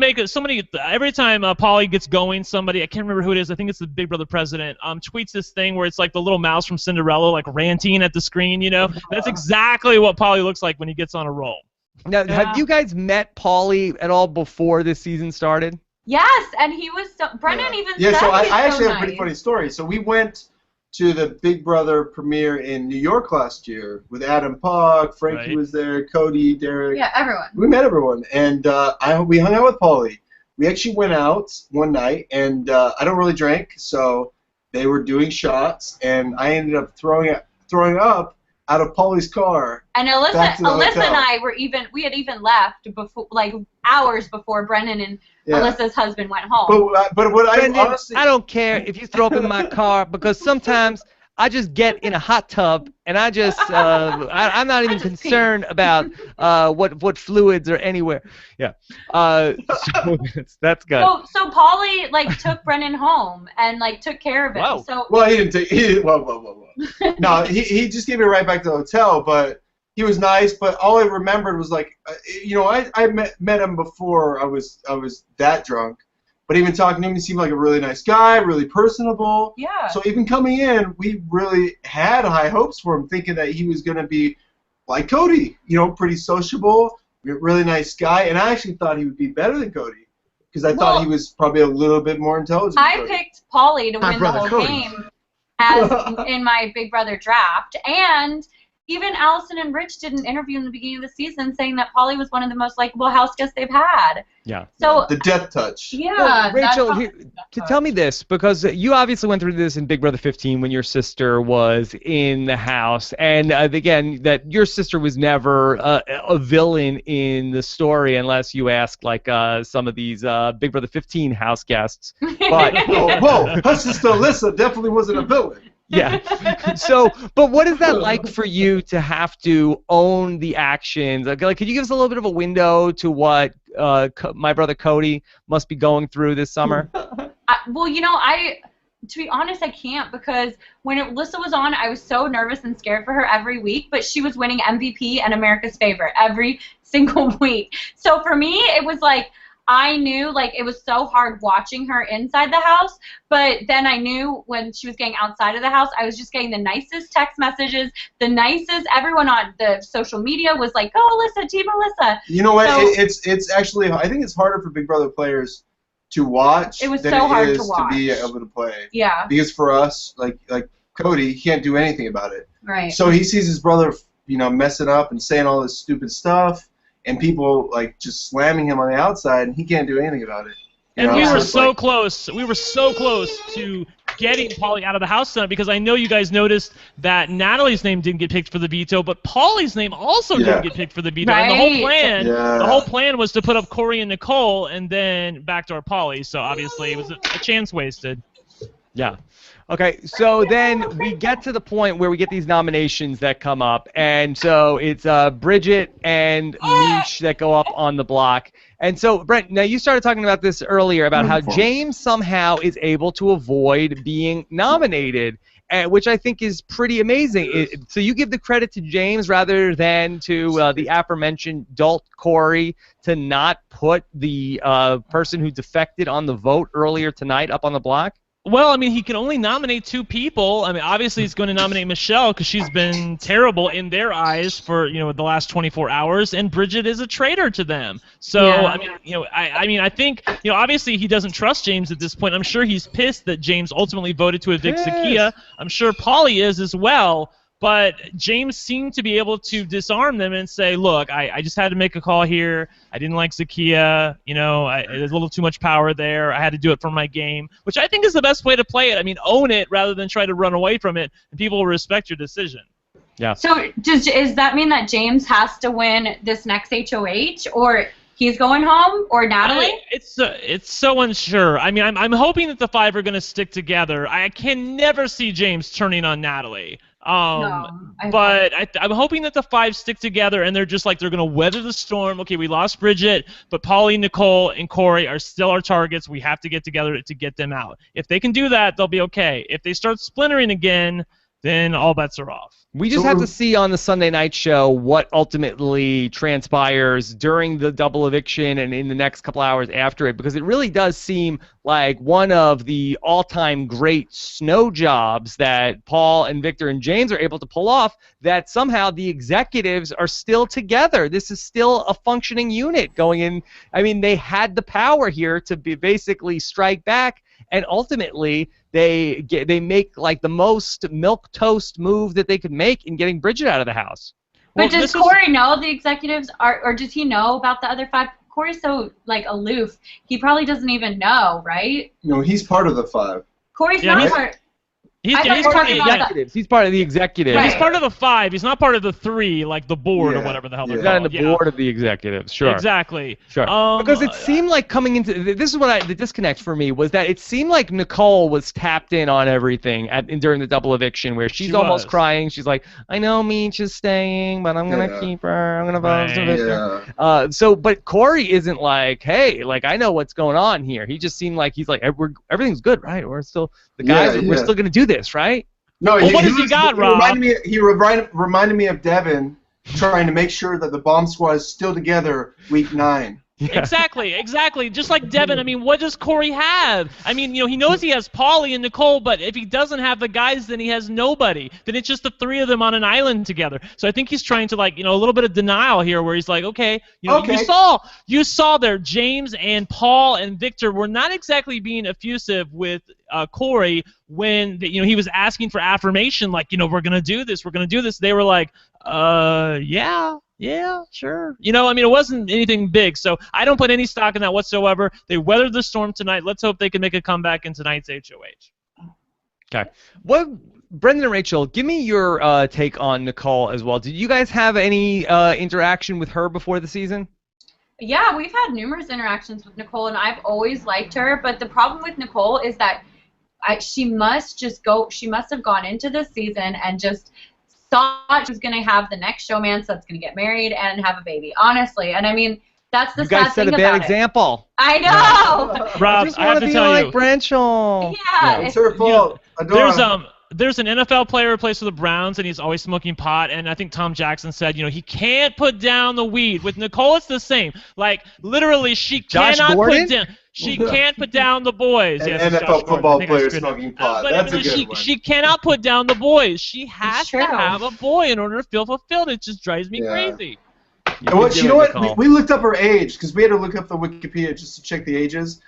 every time Paulie gets going, somebody, I can't remember who it is, I think it's the Big Brother president, tweets this thing where it's like the little mouse from Cinderella, like ranting at the screen, you know. That's exactly what Paulie looks like when he gets on a roll. Now, have you guys met Paulie at all before this season started? Yes, and he was Brendan even said so I he's actually so have a pretty funny story. So we went to the Big Brother premiere in New York last year with Adam Pog, Frankie was there, Cody, Derek. Yeah, everyone. We met everyone, and we hung out with Paulie. We actually went out one night, and I don't really drink, so they were doing shots, and I ended up throwing up out of Paulie's car. And Alyssa and I we had even left before, like hours before Brendan and Alyssa's husband went home. But what Brendan, I honestly, I don't care if you throw up in my car, because sometimes I just get in a hot tub and I just I'm not even concerned about what fluids are anywhere. Yeah. So that's good. So Paulie like took Brendan home and like took care of him. Wow. So he didn't take. Whoa. No, he just gave me right back to the hotel, but he was nice. But all I remembered was like, you know, I met him before I was that drunk. But even talking to him, he seemed like a really nice guy, really personable. Yeah. So even coming in, we really had high hopes for him, thinking that he was going to be like Cody, you know, pretty sociable, really nice guy. And I actually thought he would be better than Cody, because I thought he was probably a little bit more intelligent. I picked Paulie to win the whole game as in my Big Brother draft. And even Allison and Rich did an interview in the beginning of the season saying that Paulie was one of the most likable house guests they've had. Yeah. So the death touch. Yeah. Well, Rachel, tell me this, because you obviously went through this in Big Brother 15 when your sister was in the house, and again, that your sister was never a villain in the story unless you ask like some of these Big Brother 15 house guests. But whoa, her sister Alyssa definitely wasn't a villain. Yeah. So, but what is that like for you to have to own the actions? Like, could you give us a little bit of a window to what my brother Cody must be going through this summer? Well, to be honest, I can't, because when Alyssa was on, I was so nervous and scared for her every week, but she was winning MVP and America's favorite every single week. So for me, it was like, I knew, like, it was so hard watching her inside the house, but then I knew when she was getting outside of the house, I was just getting the nicest text messages, the nicest, everyone on the social media was like, oh, Alyssa, Team Alyssa. You know what, it's actually, I think it's harder for Big Brother players to watch than it is to be able to play. Yeah. Because for us, like Cody, he can't do anything about it. Right. So he sees his brother, messing up and saying all this stupid stuff, and people like just slamming him on the outside, and he can't do anything about it. And we were so close. We were so close to getting Polly out of the house tonight, because I know you guys noticed that Natalie's name didn't get picked for the veto, but Polly's name also didn't get picked for the veto. Right. And the whole plan was to put up Corey and Nicole and then backdoor Polly. So obviously it was a chance wasted. Yeah. Okay, so then we get to the point where we get these nominations that come up, and so it's Bridget and Mish that go up on the block. And so, Brent, now you started talking about this earlier, about how James somehow is able to avoid being nominated, which I think is pretty amazing. So you give the credit to James rather than to the aforementioned dolt Corey to not put the person who defected on the vote earlier tonight up on the block? Well, I mean, he can only nominate 2 people. I mean, obviously he's going to nominate Michelle because she's been terrible in their eyes for, the last 24 hours, and Bridget is a traitor to them. So, yeah. I think, obviously he doesn't trust James at this point. I'm sure he's pissed that James ultimately voted to evict Zakiya. I'm sure Polly is as well. But James seemed to be able to disarm them and say, look, I just had to make a call here. I didn't like Zakiya. There's a little too much power there. I had to do it for my game, which I think is the best way to play it. I mean, own it rather than try to run away from it, and people will respect your decision. Yeah. So does that mean that James has to win this next HOH, or he's going home, or Natalie? It's so unsure. I mean, I'm hoping that the 5 are going to stick together. I can never see James turning on Natalie. But I'm hoping that the 5 stick together and they're going to weather the storm. Okay, we lost Bridget, but Polly, Nicole, and Corey are still our targets. We have to get together to get them out. If they can do that, they'll be okay. If they start splintering again, then all bets are off. We just have to see on the Sunday night show what ultimately transpires during the double eviction and in the next couple hours after it, because it really does seem like one of the all-time great snow jobs that Paul and Victor and James are able to pull off, that somehow the executives are still together. This is still a functioning unit going in. I mean, they had the power here to basically strike back, and ultimately they make like the most milquetoast move that they could make in getting Bridget out of the house. But does Corey know the executives or does he know about the other 5? Corey's so aloof. He probably doesn't even know, right? No, he's part of the 5. Corey's not part. He's part of the executives. He's part of the executives. Right. He's part of the 5. He's not part of the 3, like the board or whatever the hell they're called. He's not in the board of the executives. Sure. Exactly. Sure. Because it seemed like coming into this is what the disconnect for me was that it seemed like Nicole was tapped in on everything during the double eviction, where she's almost crying. She's like, I know Meech is staying, but I'm gonna keep her. I'm gonna vote to Victor. But Corey isn't like, hey, I know what's going on here. He just seemed like he's like, everything's good, right? We're still the guys. We're still gonna do this, right? No, what has he got, Rob? He reminded me of Devin trying to make sure that the bomb squad is still together week 9. Yeah. Exactly. Just like Devin, I mean, what does Corey have? I mean, he knows he has Polly and Nicole, but if he doesn't have the guys, then he has nobody. Then it's just the 3 of them on an island together. So I think he's trying to, a little bit of denial here, where he's like, okay, you saw there, James and Paul and Victor were not exactly being effusive with Corey when he was asking for affirmation, we're gonna do this. They were like, yeah, sure. It wasn't anything big, so I don't put any stock in that whatsoever. They weathered the storm tonight. Let's hope they can make a comeback in tonight's HOH. Okay. Brendan and Rachel, give me your take on Nicole as well. Did you guys have any interaction with her before the season? Yeah, we've had numerous interactions with Nicole, and I've always liked her. But the problem with Nicole is that she must have gone into this season and just thought she was going to have the next showman, so that's going to get married and have a baby, honestly. And I mean, That's the You guys sad set thing a bad about example. it. I know. Rob, Just I want have to to be tell like you, Brenchel. Yeah. It's her fault. Adora. there's an NFL player who plays for the Browns, and he's always smoking pot. And I think Tom Jackson said, he can't put down the weed. With Nicole, it's the same. Like literally, she Josh cannot Gordon? put down. She can't put down the boys. An Yes, it's NFL Josh Gordon. I football think I player screwed up. smoking pot. But That's a good one. she cannot put down the boys. She has true. to have a boy in order to feel fulfilled. It just drives me Yeah. crazy. And you know what? We looked up her age because we had to look up the Wikipedia just to check the ages.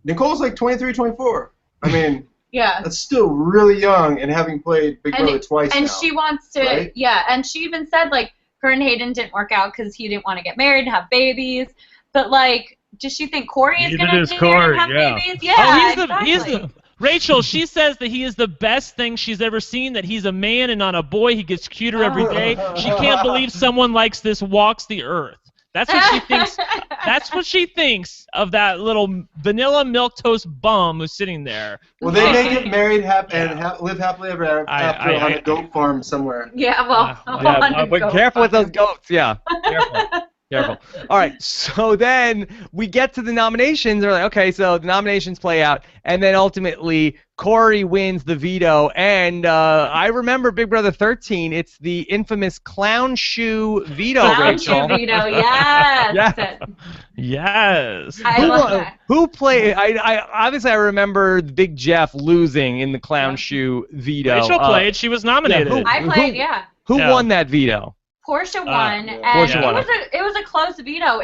Nicole's like 23, 24. I mean, Yeah. that's still really young, and having played Big Brother twice And now. she wants to, right? yeah, and she even said, like, her and Hayden didn't work out because he didn't want to get married and have babies. But, like, does she think Corey is going to get married and have babies? Yeah, Oh, he's the Rachel, she says that he is the best thing she's ever seen, that he's a man and not a boy. He gets cuter every day. She can't believe someone likes this, walks the earth. That's what she thinks. That's what she thinks of that little vanilla milquetoast bum who's sitting there. Well, they may get married and live happily ever after on a goat farm somewhere. Yeah, well, but careful with those goats. Yeah, careful. All right, so then we get to the nominations. They're like, okay, so the nominations play out, and then ultimately Corey wins the veto. And I remember Big Brother 13. It's the infamous clown shoe veto, Rachel. Clown shoe veto, yes. Yes. I love that. Who played? I obviously I remember Big Jeff losing in the clown shoe veto. Rachel played. She was nominated. Yeah, I played, yeah. Who won that veto? Portia won, and Portia won. it was a close veto.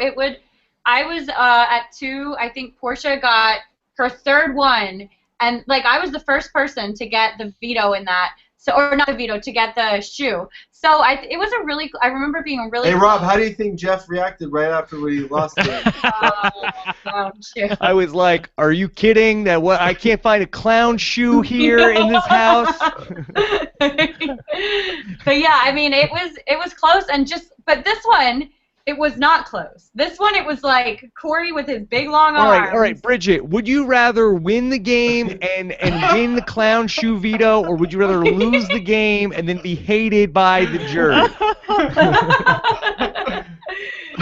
I was at 2. I think Portia got her third one, and like I was the first person to get the veto in that. So, or not the veto, to get the shoe. So it was a really. I remember being a really. Hey Rob, how do you think Jeff reacted right after we lost it? I was like, "Are you kidding? That what? I can't find a clown shoe here in this house." But yeah, I mean, it was close, but this one, it was not close. This one, it was like Corey with his big long arms. All right, Bridget, would you rather win the game and win the clown shoe veto, or would you rather lose the game and then be hated by the jury?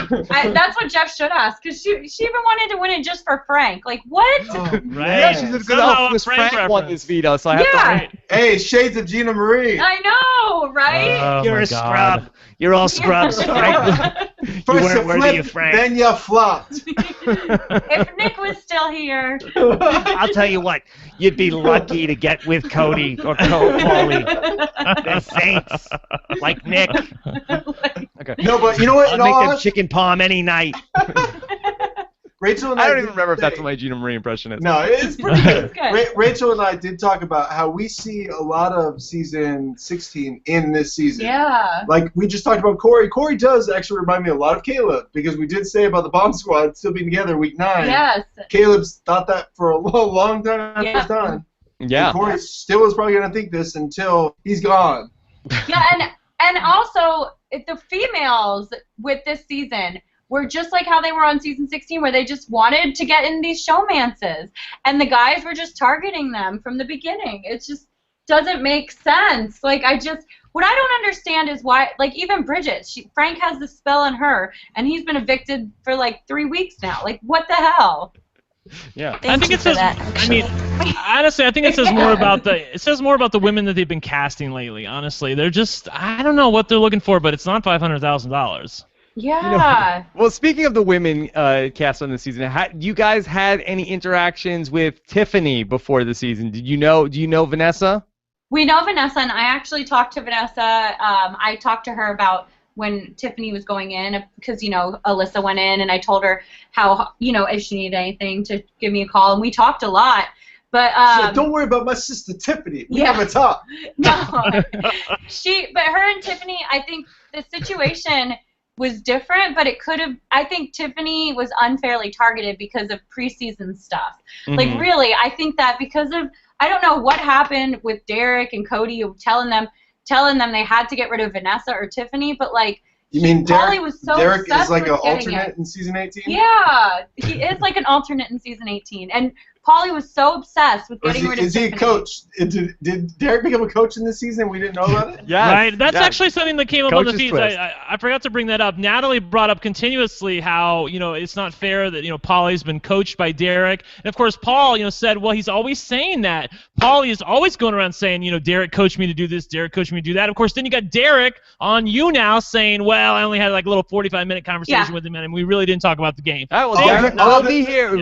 That's what Jeff should ask, because she even wanted to win it just for Frank. Like, what? Oh, Right? Yeah, she's because Frank won this veto, so I have to. Hey, shades of Gina Marie. I know, right? Oh, You're my a God. scrub. You're all scrubs, Frank. First weren't you worthy of flipped, Frank. then you flopped. If Nick was still here. I'll tell you what, you'd be lucky to get with Cody or Paulie. They're saints, like Nick. Okay. No, but you know what? I'll make them chicken palm any night. Rachel and I don't did even remember if that's say- what my Gina Marie impression is. No, it's pretty good. Good. Rachel and I did talk about how we see a lot of season 16 in this season. Yeah. Like, we just talked about Corey. Corey does actually remind me a lot of Caleb, because we did say about the Bomb Squad still being together week 9. Yes. Caleb's thought that for a long time after it's done. Yeah. And Corey still is probably going to think this until he's gone. Yeah, and also the females with this season were just like how they were on season 16, where they just wanted to get in these showmances, and the guys were just targeting them from the beginning. It just doesn't make sense. Like, what I don't understand is why, like, even Bridget, Frank has the spell on her, and he's been evicted for like 3 weeks now. Like, what the hell? Yeah. I think it says. I mean, honestly, I think it says more about the women that they've been casting lately. Honestly, they're just, I don't know what they're looking for, but it's not $500,000. Yeah. Well, speaking of the women cast on the season, you guys had any interactions with Tiffany before the season? Do you know Vanessa? We know Vanessa, and I actually talked to Vanessa. I talked to her about when Tiffany was going in, because, Alyssa went in, and I told her how, if she needed anything, to give me a call, and we talked a lot. But So don't worry about my sister Tiffany. We Yeah. have a talk. no, but her and Tiffany, I think the situation was different, but I think Tiffany was unfairly targeted because of preseason stuff. Like, really, I think that because of, I don't know what happened with Derek and Cody telling them they had to get rid of Vanessa or Tiffany, but like, You mean Pauly was so Derek obsessed is like with an getting alternate it. in season 18? Yeah, he is like an alternate in season 18, and Paulie was so obsessed with getting rid of Tiffany. Is he a coach? Did Derek become a coach in this season? We didn't know about it? Yes. Right. That's actually something that came up on the feeds. Twist. I forgot to bring that up. Natalie brought up continuously how, it's not fair that, Paulie's been coached by Derek. And, of course, Paul, said, well, he's always saying that. Paulie is always going around saying, Derek coached me to do this, Derek coached me to do that. Of course, then you got Derek on you now saying, well, I only had like a little 45-minute conversation with him, and we really didn't talk about the game. All right, well, Derek will be here.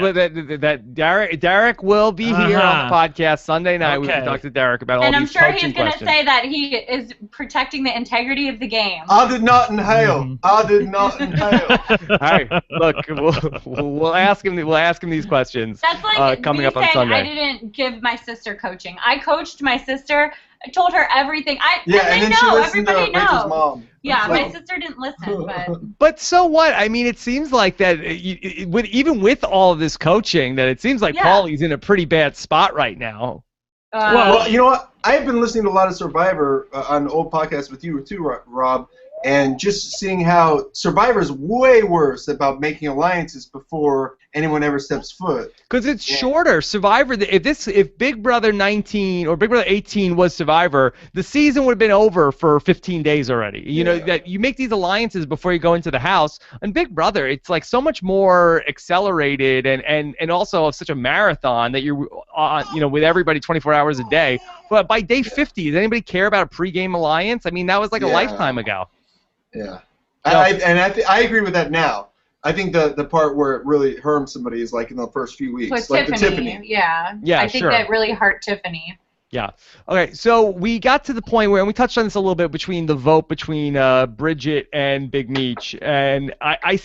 Derek will be here on the podcast Sunday night. We can talk to Derek about all these coaching questions. And I'm sure he's going to say that he is protecting the integrity of the game. I did not inhale. I did not inhale. All right, look, we'll ask him. We'll ask him these questions. That's like coming up on Sunday. I didn't give my sister coaching. I coached my sister. I told her everything. And then she listened to Rachel's mom. Yeah, my sister didn't listen, But so what? I mean, it seems like that even with all of this coaching, that it seems like Paulie's in a pretty bad spot right now. Well, you know what? I've been listening to a lot of Survivor on old podcasts with you too, Rob, and just seeing how Survivor's way worse about making alliances before anyone ever steps foot. Because it's shorter. Survivor, if Big Brother 19 or Big Brother 18 was Survivor, the season would have been over for 15 days already. You know, that you make these alliances before you go into the house. And Big Brother, it's like so much more accelerated and also such a marathon that you're on, with everybody 24 hours a day. But by day 50, does anybody care about a pregame alliance? I mean, that was like a lifetime ago. Yeah. I agree with that now. I think the part where it really harmed somebody is like in the first few weeks. With like Tiffany. Yeah, I think that really hurt Tiffany. Yeah. Okay, so we got to the point where, and we touched on this a little bit, between the vote between Bridget and Big Meech, and I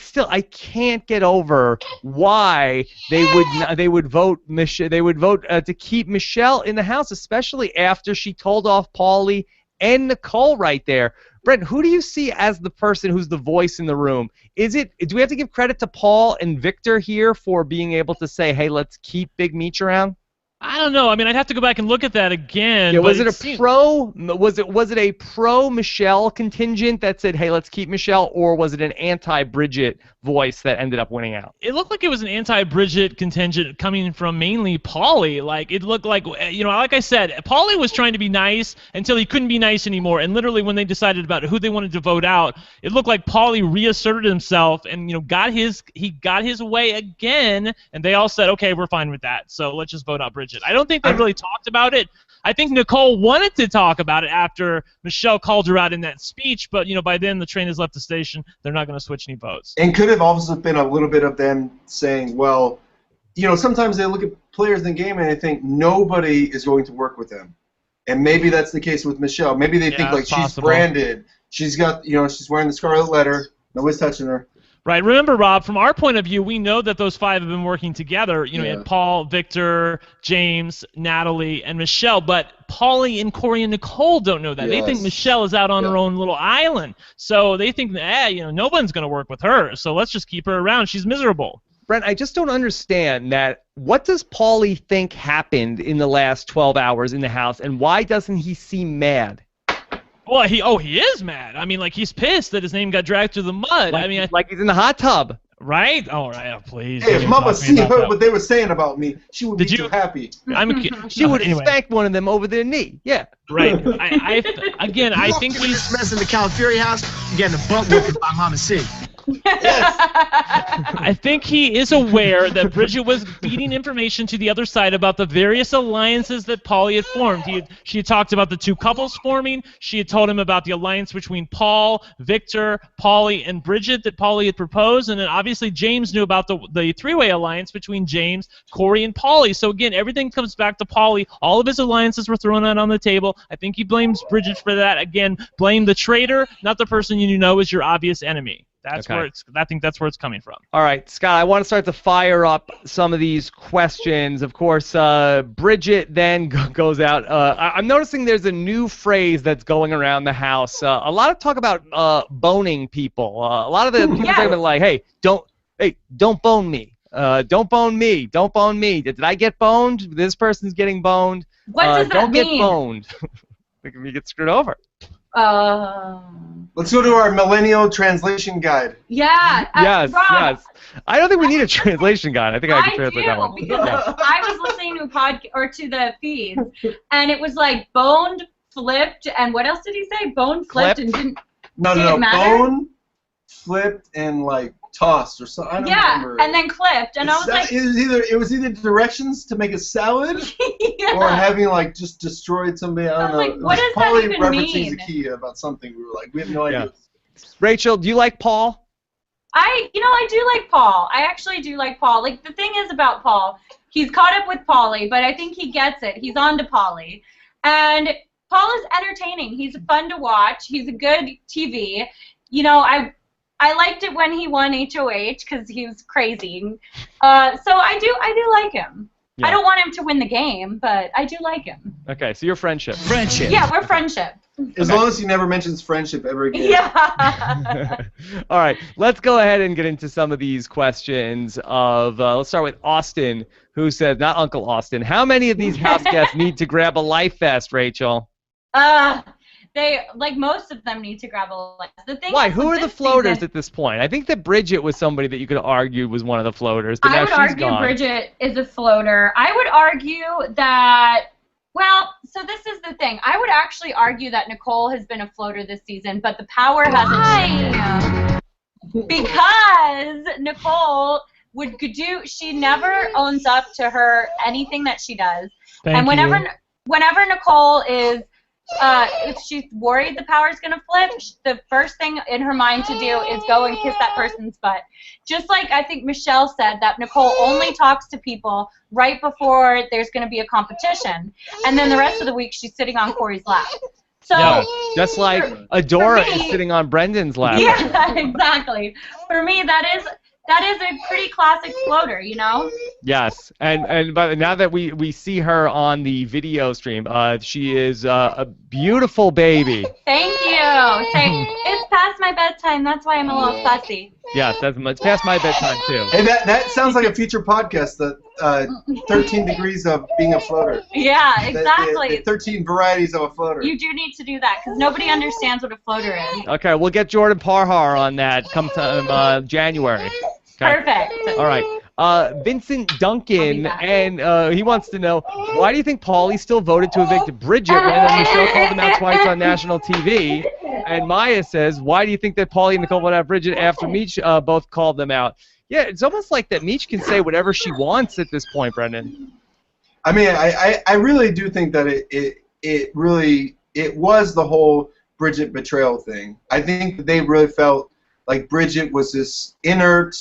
can't get over why they would vote to keep Michelle in the house, especially after she told off Paulie and Nicole right there. Brent, who do you see as the person who's the voice in the room? Do we have to give credit to Paul and Victor here for being able to say, hey, let's keep Big Meech around? I don't know. I mean, I'd have to go back and look at that again. Yeah, was it a pro Michelle contingent that said, "Hey, let's keep Michelle," or was it an anti-Bridget voice that ended up winning out? It looked like it was an anti-Bridget contingent coming from mainly Paulie. Like, it looked like, like I said, Paulie was trying to be nice until he couldn't be nice anymore. And literally, when they decided about who they wanted to vote out, it looked like Paulie reasserted himself and he got his way again. And they all said, "Okay, we're fine with that. So let's just vote out Bridget." I don't think they really talked about it. I think Nicole wanted to talk about it after Michelle called her out in that speech, but by then the train has left the station. They're not going to switch any votes. And could have also been a little bit of them saying, well, sometimes they look at players in the game and they think nobody is going to work with them. And maybe that's the case with Michelle. Maybe they think like she's branded. She's got, she's wearing the scarlet letter. Nobody's touching her. Right. Remember, Rob, from our point of view, we know that those five have been working together. You had Paul, Victor, James, Natalie, and Michelle. But Paulie and Corey and Nicole don't know that. They think Michelle is out on her own little island. So they think, no one's going to work with her. So let's just keep her around. She's miserable. Brent, I just don't understand that. What does Paulie think happened in the last 12 hours in the house, and why doesn't he seem mad? Well, he is mad. I mean, like, he's pissed that his name got dragged through the mud. Like he's in the hot tub. Right? All right, please. Hey, if Mama heard what they were saying about me, she would be too happy. She would have spanked one of them over their knee. Yeah. Right. I think he's messing the Califury house. You're getting a butt whooping by Mama C. Yes. I think he is aware that Bridget was feeding information to the other side about the various alliances that Paulie had formed. She had talked about the two couples forming. She had told him about the alliance between Paul, Victor, Paulie, and Bridget that Paulie had proposed. And then obviously James knew about the three-way alliance between James, Corey, and Paulie. So again, everything comes back to Paulie. All of his alliances were thrown out on the table. I think he blames Bridget for that. Again, blame the traitor, not the person you know is your obvious enemy. I think that's where it's coming from. All right, Scott, I want to start to fire up some of these questions. Of course, Bridget then goes out. I'm noticing there's a new phrase that's going around the house. A lot of talk about boning people. A lot of the people talking about like, hey, don't bone me. Don't bone me. Don't bone me. Did I get boned? This person's getting boned. What does that don't mean? Get boned. You get screwed over. Let's go to our millennial translation guide. Yeah. Yes, Rob, yes. I don't think we need a translation guide. I think I can translate that one. Because I was listening to a podcast or to the feeds, and it was like boned, flipped, and what else did he say? Bone flipped and didn't. No, bone, flipped, and like tossed or something. I don't remember. And then clipped, and I was like, it was either directions to make a salad or having like just destroyed somebody. I don't know. Like, what does that even referencing mean? Zakiya about something. We were like, we have no idea. Rachel, do you like Paul? I do like Paul. I actually do like Paul. Like, the thing is about Paul, he's caught up with Pauly, but I think he gets it. He's on to Pauly. And Paul is entertaining. He's fun to watch. He's a good TV. You know, I liked it when he won HOH because he was crazy. So I do like him. Yeah. I don't want him to win the game, but I do like him. Okay, so you're friendship. Friendship. Yeah, we're friendship. As long as he never mentions friendship ever again. Yeah. All right, let's go ahead and get into some of these questions. Let's start with Austin, who says, not Uncle Austin, how many of these house guests need to grab a life vest, Rachel? Most of them need to grab a life vest. The thing Why? is, Who are the floaters at this point? I think that Bridget was somebody that you could argue was one of the floaters, but now she's gone. I would argue Bridget is a floater. I would argue that. Well, so this is the thing. I would actually argue that Nicole has been a floater this season, but the power hasn't changed. Because Nicole she never owns up to anything that she does. And whenever Nicole is, if she's worried the power is going to flip, the first thing in her mind to do is go and kiss that person's butt. Just like I think Michelle said that Nicole only talks to people right before there's going to be a competition. And then the rest of the week she's sitting on Corey's lap. So yeah, just like Adora is sitting on Brendan's lap. Yeah, exactly. For me, that is a pretty classic floater, you know? Yes, but now that we see her on the video stream, she is a beautiful baby. Thank you. It's past my bedtime. That's why I'm a little fussy. Yes, it's past my bedtime too. Hey, that sounds like a future podcast. The 13 degrees of being a floater. Yeah, exactly. The 13 varieties of a floater. You do need to do that because nobody understands what a floater is. Okay, we'll get Jordan Parhar on that come January. Okay. Perfect. All right. Vincent Duncan, and he wants to know, why do you think Pauly still voted to evict Bridget when the show called him out twice on national TV? And Maya says, why do you think that Pauly and Nicole voted out Bridget after Meech both called them out? Yeah, it's almost like that Meech can say whatever she wants at this point, Brendan. I mean, I really do think that it was the whole Bridget betrayal thing. I think that they really felt like Bridget was this inert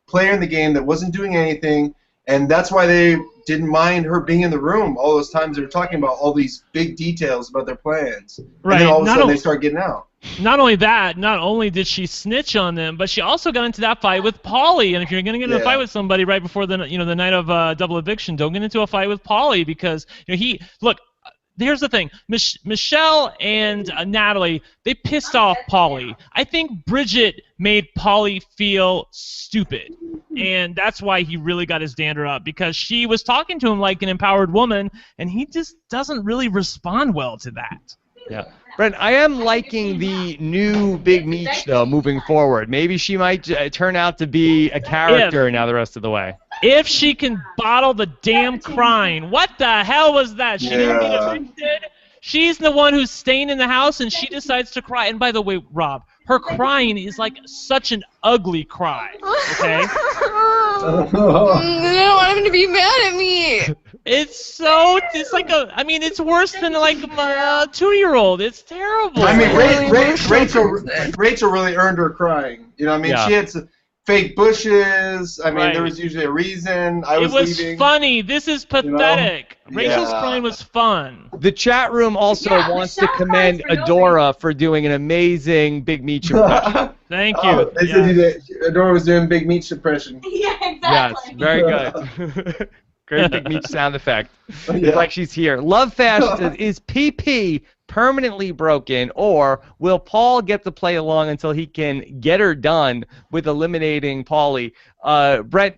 player in the game that wasn't doing anything, and that's why they didn't mind her being in the room all those times they were talking about all these big details about their plans. Right. And then all of a sudden they start getting out. Not only that, not only did she snitch on them, but she also got into that fight with Pauly. And if you're going to get into a fight with somebody right before the night of double eviction, don't get into a fight with Pauly because look. Here's the thing. Michelle and Natalie, they pissed off Pauly. I think Bridget made Pauly feel stupid. And that's why he really got his dander up, because she was talking to him like an empowered woman, and he just doesn't really respond well to that. Yeah. Brent, I am liking the new Big Meech, though, moving forward. Maybe she might turn out to be a character now the rest of the way. If she can bottle the damn crying. What the hell was that? She didn't get evicted. She's the one who's staying in the house, and she decides to cry. And by the way, Rob, her crying is like such an ugly cry, okay? I don't want him to be mad at me. It's like it's worse than like a 2-year-old. It's terrible. I mean, Rachel really earned her crying. You know what I mean? Yeah. She had some fake bushes. I mean, there was usually a reason. It was leaving. Funny. This is pathetic. Rachel's crying was fun. The chat room also wants to commend Adora for doing an amazing Big Meech impression. Thank you. They said Adora was doing Big Meech impression. Yeah, exactly. Yes, very good. Great Big Meech sound effect. It's like she's here. Love Fashion says, is PP permanently broken, or will Paul get to play along until he can get her done with eliminating Pauly? Brett,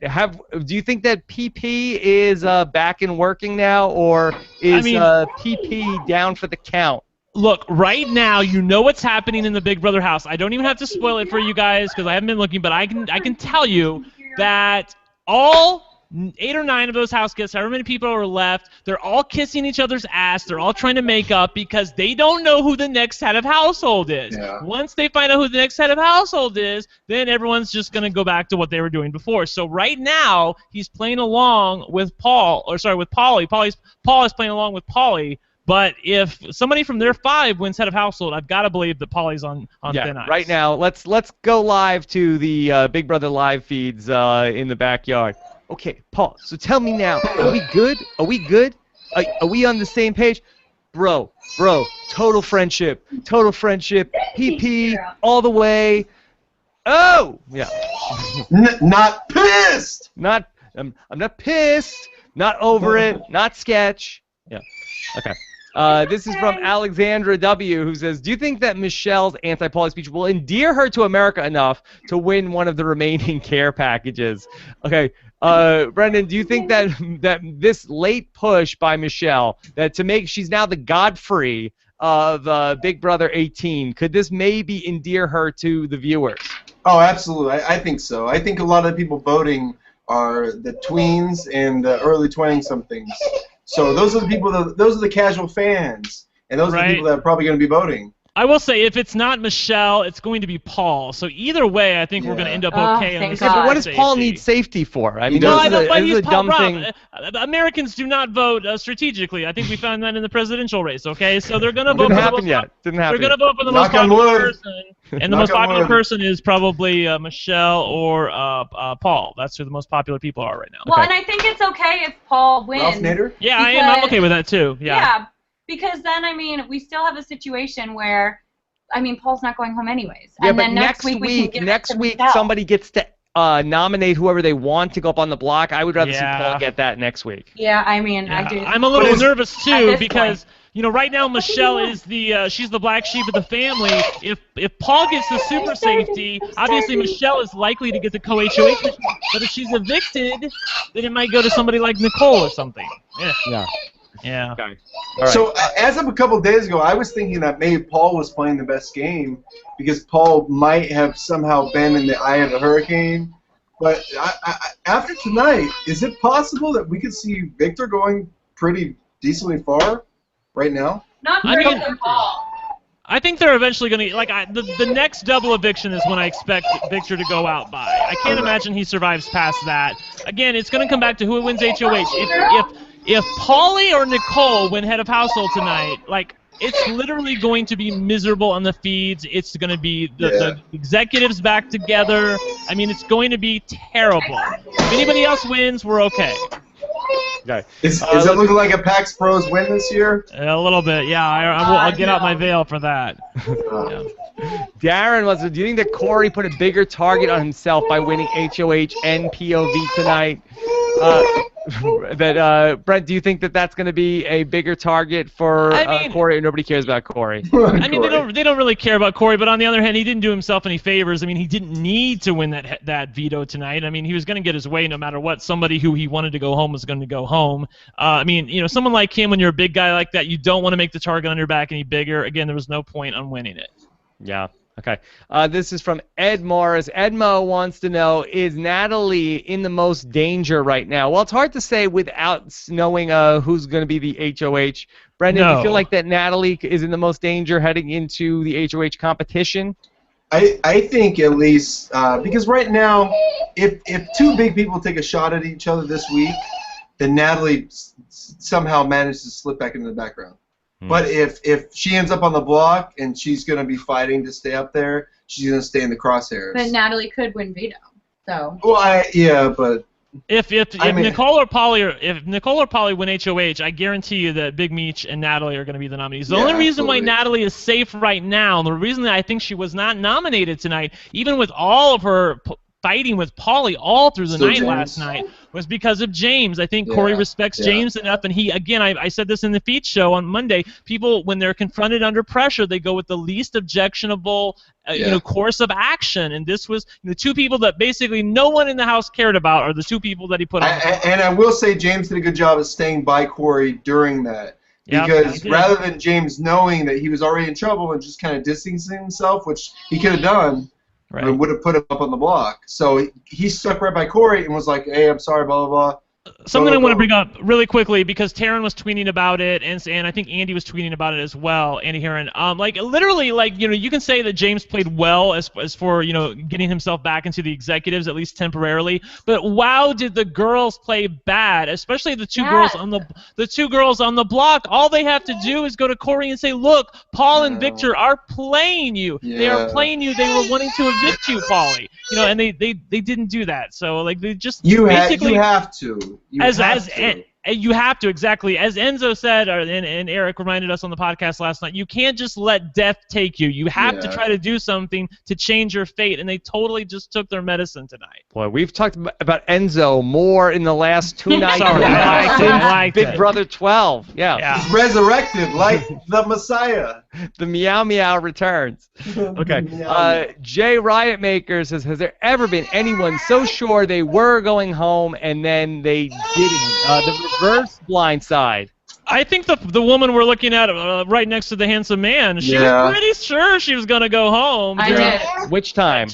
do you think that PP is back and working now, or is PP down for the count? Look, right now, you know what's happening in the Big Brother house. I don't even have to spoil it for you guys because I haven't been looking, but I can tell you that all 8 or 9 of those house guests, however many people are left, they're all kissing each other's ass. They're all trying to make up because they don't know who the next head of household is. Yeah. Once they find out who the next head of household is, then everyone's just going to go back to what they were doing before. So right now, he's playing along with Paul, with Polly. Paul is playing along with Polly. But if somebody from their 5 wins head of household, I've got to believe that Polly's on thin ice. Right now, let's go live to the Big Brother live feeds in the backyard. Okay, Paul, so tell me now, are we good? Are we good? Are we on the same page? Bro, total friendship, PP, all the way. Oh! Yeah. Not pissed! I'm not pissed, not over it, not sketch. Yeah, okay. This is from Alexandra W., who says, do you think that Michelle's anti-Pauly speech will endear her to America enough to win one of the remaining care packages? Okay, Brendan, do you think that this late push by Michelle, that she's now the Godfrey of Big Brother 18, could this maybe endear her to the viewers? Oh, absolutely. I think so. I think a lot of the people voting are the tweens and the early 20-somethings. So those are the people. Those are the casual fans, and those are the people that are probably going to be voting. I will say, if it's not Michelle, it's going to be Paul. So either way, I think we're going to end up okay on this. Yeah, but what does Paul need safety for? I mean, this is a dumb thing. Americans do not vote strategically. I think we found that in the presidential race. Okay, so they're going to vote. Didn't happen yet. They're going to vote for the most popular person, and the most popular person is probably Michelle or Paul. That's who the most popular people are right now. Well, and I think it's okay if Paul wins. Ralph Nader? Yeah, I am. I'm okay with that too. Yeah. Because then, I mean, we still have a situation where, I mean, Paul's not going home anyways. Yeah, and but then next week somebody gets to nominate whoever they want to go up on the block. I would rather see Paul get that next week. Yeah, I mean, I do. I'm a little nervous too because right now Michelle is she's the black sheep of the family. If Paul gets the super safety, obviously Michelle is likely to get the co-HOH. But if she's evicted, then it might go to somebody like Nicole or something. Yeah. Okay. So as of a couple of days ago, I was thinking that maybe Paul was playing the best game because Paul might have somehow been in the eye of the hurricane. But after tonight, is it possible that we could see Victor going pretty decently far right now? Not further than Paul. I think they're eventually going to the next double eviction is when I expect Victor to go out by. I can't imagine he survives past that. Again, it's going to come back to who wins HOH. If Pauly or Nicole win head of household tonight, it's literally going to be miserable on the feeds. It's going to be the executives back together. I mean, it's going to be terrible. If anybody else wins, we're okay. Okay. Is it looking like a PAX Pros win this year? A little bit, yeah. I'll get out my veil for that. Darren, do you think that Corey put a bigger target on himself by winning HOH and POV tonight? Brent, do you think that that's going to be a bigger target for Corey, or nobody cares about Corey? I mean, they don't really care about Corey, but on the other hand, he didn't do himself any favors. I mean, he didn't need to win that veto tonight. I mean, he was going to get his way no matter what. Somebody who he wanted to go home was going to go home. I mean, someone like him, when you're a big guy like that, you don't want to make the target on your back any bigger. Again, there was no point on winning it. Yeah. Okay. This is from Ed Morris. Edmo wants to know, is Natalie in the most danger right now? Well, it's hard to say without knowing who's going to be the HOH. Brendan, do you feel like that Natalie is in the most danger heading into the HOH competition? I think at least because right now, if two big people take a shot at each other this week, then Natalie somehow managed to slip back into the background. But if she ends up on the block and she's going to be fighting to stay up there, she's going to stay in the crosshairs. But Natalie could win veto. So. Well, but if Nicole or Polly win HOH, I guarantee you that Big Meech and Natalie are going to be the nominees. The only reason why Natalie is safe right now, and the reason that I think she was not nominated tonight, even with all of her fighting with Pauly all through the night last night, was because of James. I think Corey respects James enough, and he, again, I said this in the feed show on Monday, people, when they're confronted under pressure, they go with the least objectionable course of action, and this was two people that basically no one in the house cared about are the two people that he put on. And I will say James did a good job of staying by Corey during that. Because rather than James knowing that he was already in trouble and just kind of distancing himself, which he could have done, would have put him up on the block. So he stuck right by Corey and was like, hey, I'm sorry, blah, blah, blah. Something I want to bring up really quickly, because Taryn was tweeting about it, and I think Andy was tweeting about it as well. Andy Heron, literally, you can say that James played well as for getting himself back into the executives, at least temporarily. But wow, did the girls play bad? Especially the two girls on the block. All they have to do is go to Corey and say, look, Paul and Victor are playing you. They are playing you. They were wanting to evict you, Paulie. And they didn't do that. So they just you have to. You have to, exactly. As Enzo said, and Eric reminded us on the podcast last night, you can't just let death take you. You have to try to do something to change your fate, and they totally just took their medicine tonight. Boy, we've talked about Enzo more in the last 2 nights. Sorry, Big Brother 12. Yeah. He's resurrected like the Messiah. The Meow Meow returns. Okay. Jay Riot Maker says, has there ever been anyone so sure they were going home and then they didn't? The reverse blindside. I think the woman we're looking at right next to the handsome man, she was pretty sure she was going to go home. I did. Which time?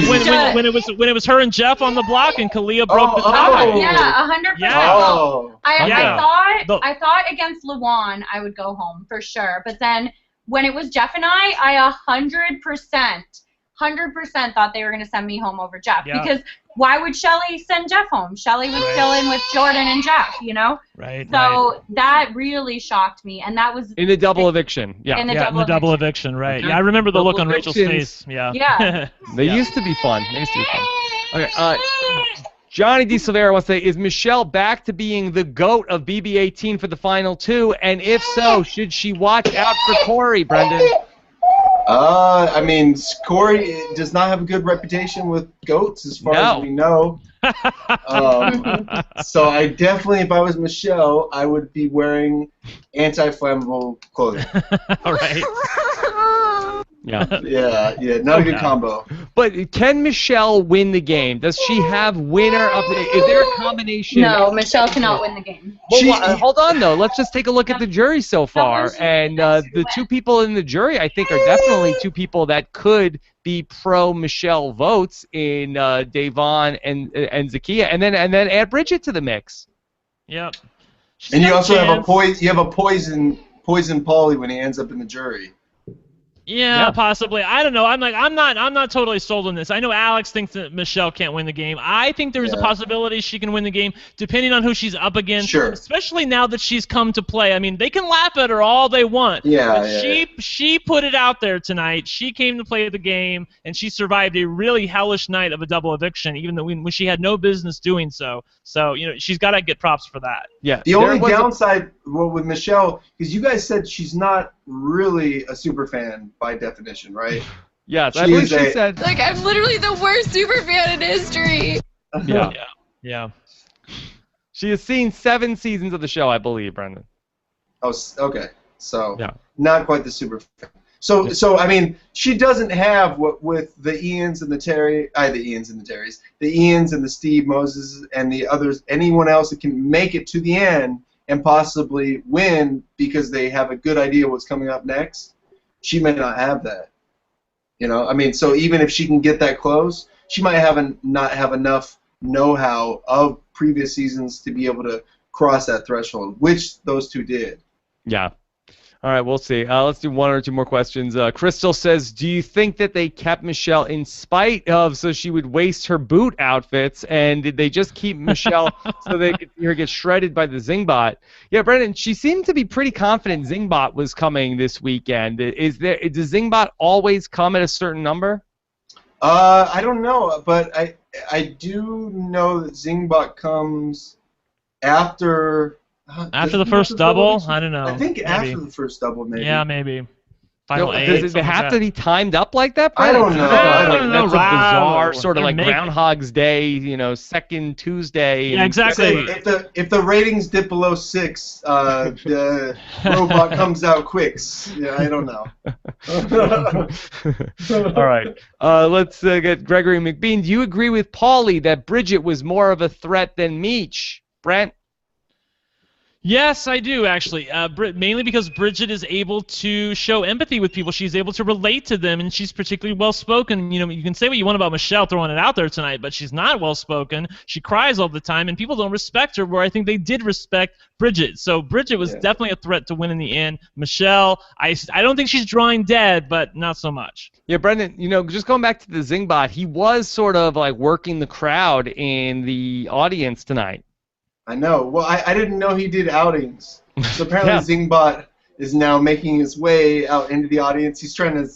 When it was her and Jeff on the block and Kalia broke the tie. Yeah, 100%. Yeah. I thought against Luan I would go home for sure, but then when it was Jeff and I 100% thought they were going to send me home over Jeff, because why would Shelly send Jeff home? Shelly was still in with Jordan and Jeff, Right. So that really shocked me, and that was in the double eviction. In the double eviction, right? Yeah, I remember the look on Rachel's face. Yeah. They used to be fun. Okay. Johnny DeSilvera wants to say, is Michelle back to being the GOAT of BB18 for the final 2? And if so, should she watch out for Corey, Brendan? Corey does not have a good reputation with goats, as far as we know. So I definitely, if I was Michelle, I would be wearing anti-flammable clothing. All right. Yeah, not a good combo. But can Michelle win the game? Does she have winner of the? Is there a combination? No, Michelle cannot win the game. Well, hold on though. Let's just take a look at the jury so far, and the 2 people in the jury, I think, are definitely 2 people that could be pro Michelle votes in Davon and Zakiya, and then add Bridget to the mix. Yep. And you also have a poison Paulie when he ends up in the jury. Yeah, possibly. I don't know. I'm not totally sold on this. I know Alex thinks that Michelle can't win the game. I think there's a possibility she can win the game, depending on who she's up against. Sure. Especially now that she's come to play. I mean, they can laugh at her all they want. She put it out there tonight. She came to play the game, and she survived a really hellish night of a double eviction, even though when she had no business doing so. So she's got to get props for that. Yeah. The only downside with Michelle is you guys said she's not really a super fan by definition, right? Yes, I believe she said. Like, I'm literally the worst super fan in history. Yeah. She has seen 7 seasons of the show, I believe, Brendan. Oh, okay. So not quite the super fan. So I mean, she doesn't have what with the Ians and the Terrys, the Ians and the Steve Moses and the others, anyone else that can make it to the end and possibly win because they have a good idea what's coming up next. She may not have that. So even if she can get that close, she might not have enough know-how of previous seasons to be able to cross that threshold, which those 2 did. Yeah. All right, we'll see. Let's do 1 or 2 more questions. Crystal says, do you think that they kept Michelle in spite of so she would waste her boot outfits, and did they just keep Michelle so they could see her get shredded by the Zingbot? Yeah, Brendan, she seemed to be pretty confident Zingbot was coming this weekend. Does Zingbot always come at a certain number? I don't know, but I do know that Zingbot comes after... After the first double? I don't know. I think after the first double, maybe. Yeah, maybe. Final 8. Does it have to be timed up like that? I don't know. That's a bizarre sort of like Groundhog's Day, second Tuesday. Yeah, exactly. If the ratings dip below 6, the robot comes out quick. Yeah, I don't know. All right. Let's get Gregory McBean. Do you agree with Paulie that Bridget was more of a threat than Meech? Brent? Yes, I do actually. Mainly because Bridget is able to show empathy with people. She's able to relate to them, and she's particularly well-spoken. You know, you can say what you want about Michelle throwing it out there tonight, but she's not well-spoken. She cries all the time, and people don't respect her. Where I think they did respect Bridget. So Bridget was definitely a threat to win in the end. Michelle, I don't think she's drawing dead, but not so much. Yeah, Brendan, you know, just going back to the Zingbot, he was sort of like working the crowd in the audience tonight. I know. Well, I didn't know he did outings. So apparently Zingbot is now making his way out into the audience. He's trying to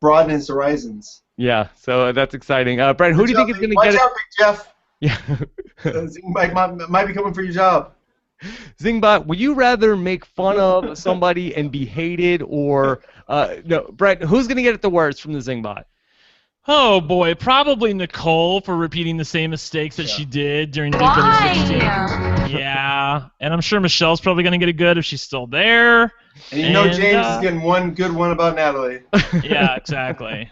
broaden his horizons. Yeah, so that's exciting. Brendan, who do you think is going to get it? Watch out, Big Jeff. Yeah. Zingbot might be coming for your job. Zingbot, would you rather make fun of somebody and be hated, or no? Brett, who's going to get it the worst from the Zingbot? Oh boy, probably Nicole for repeating the same mistakes that she did during Big Brother 16. Yeah, and I'm sure Michelle's probably going to get it good if she's still there. And you know James is getting one good one about Natalie. Yeah, exactly.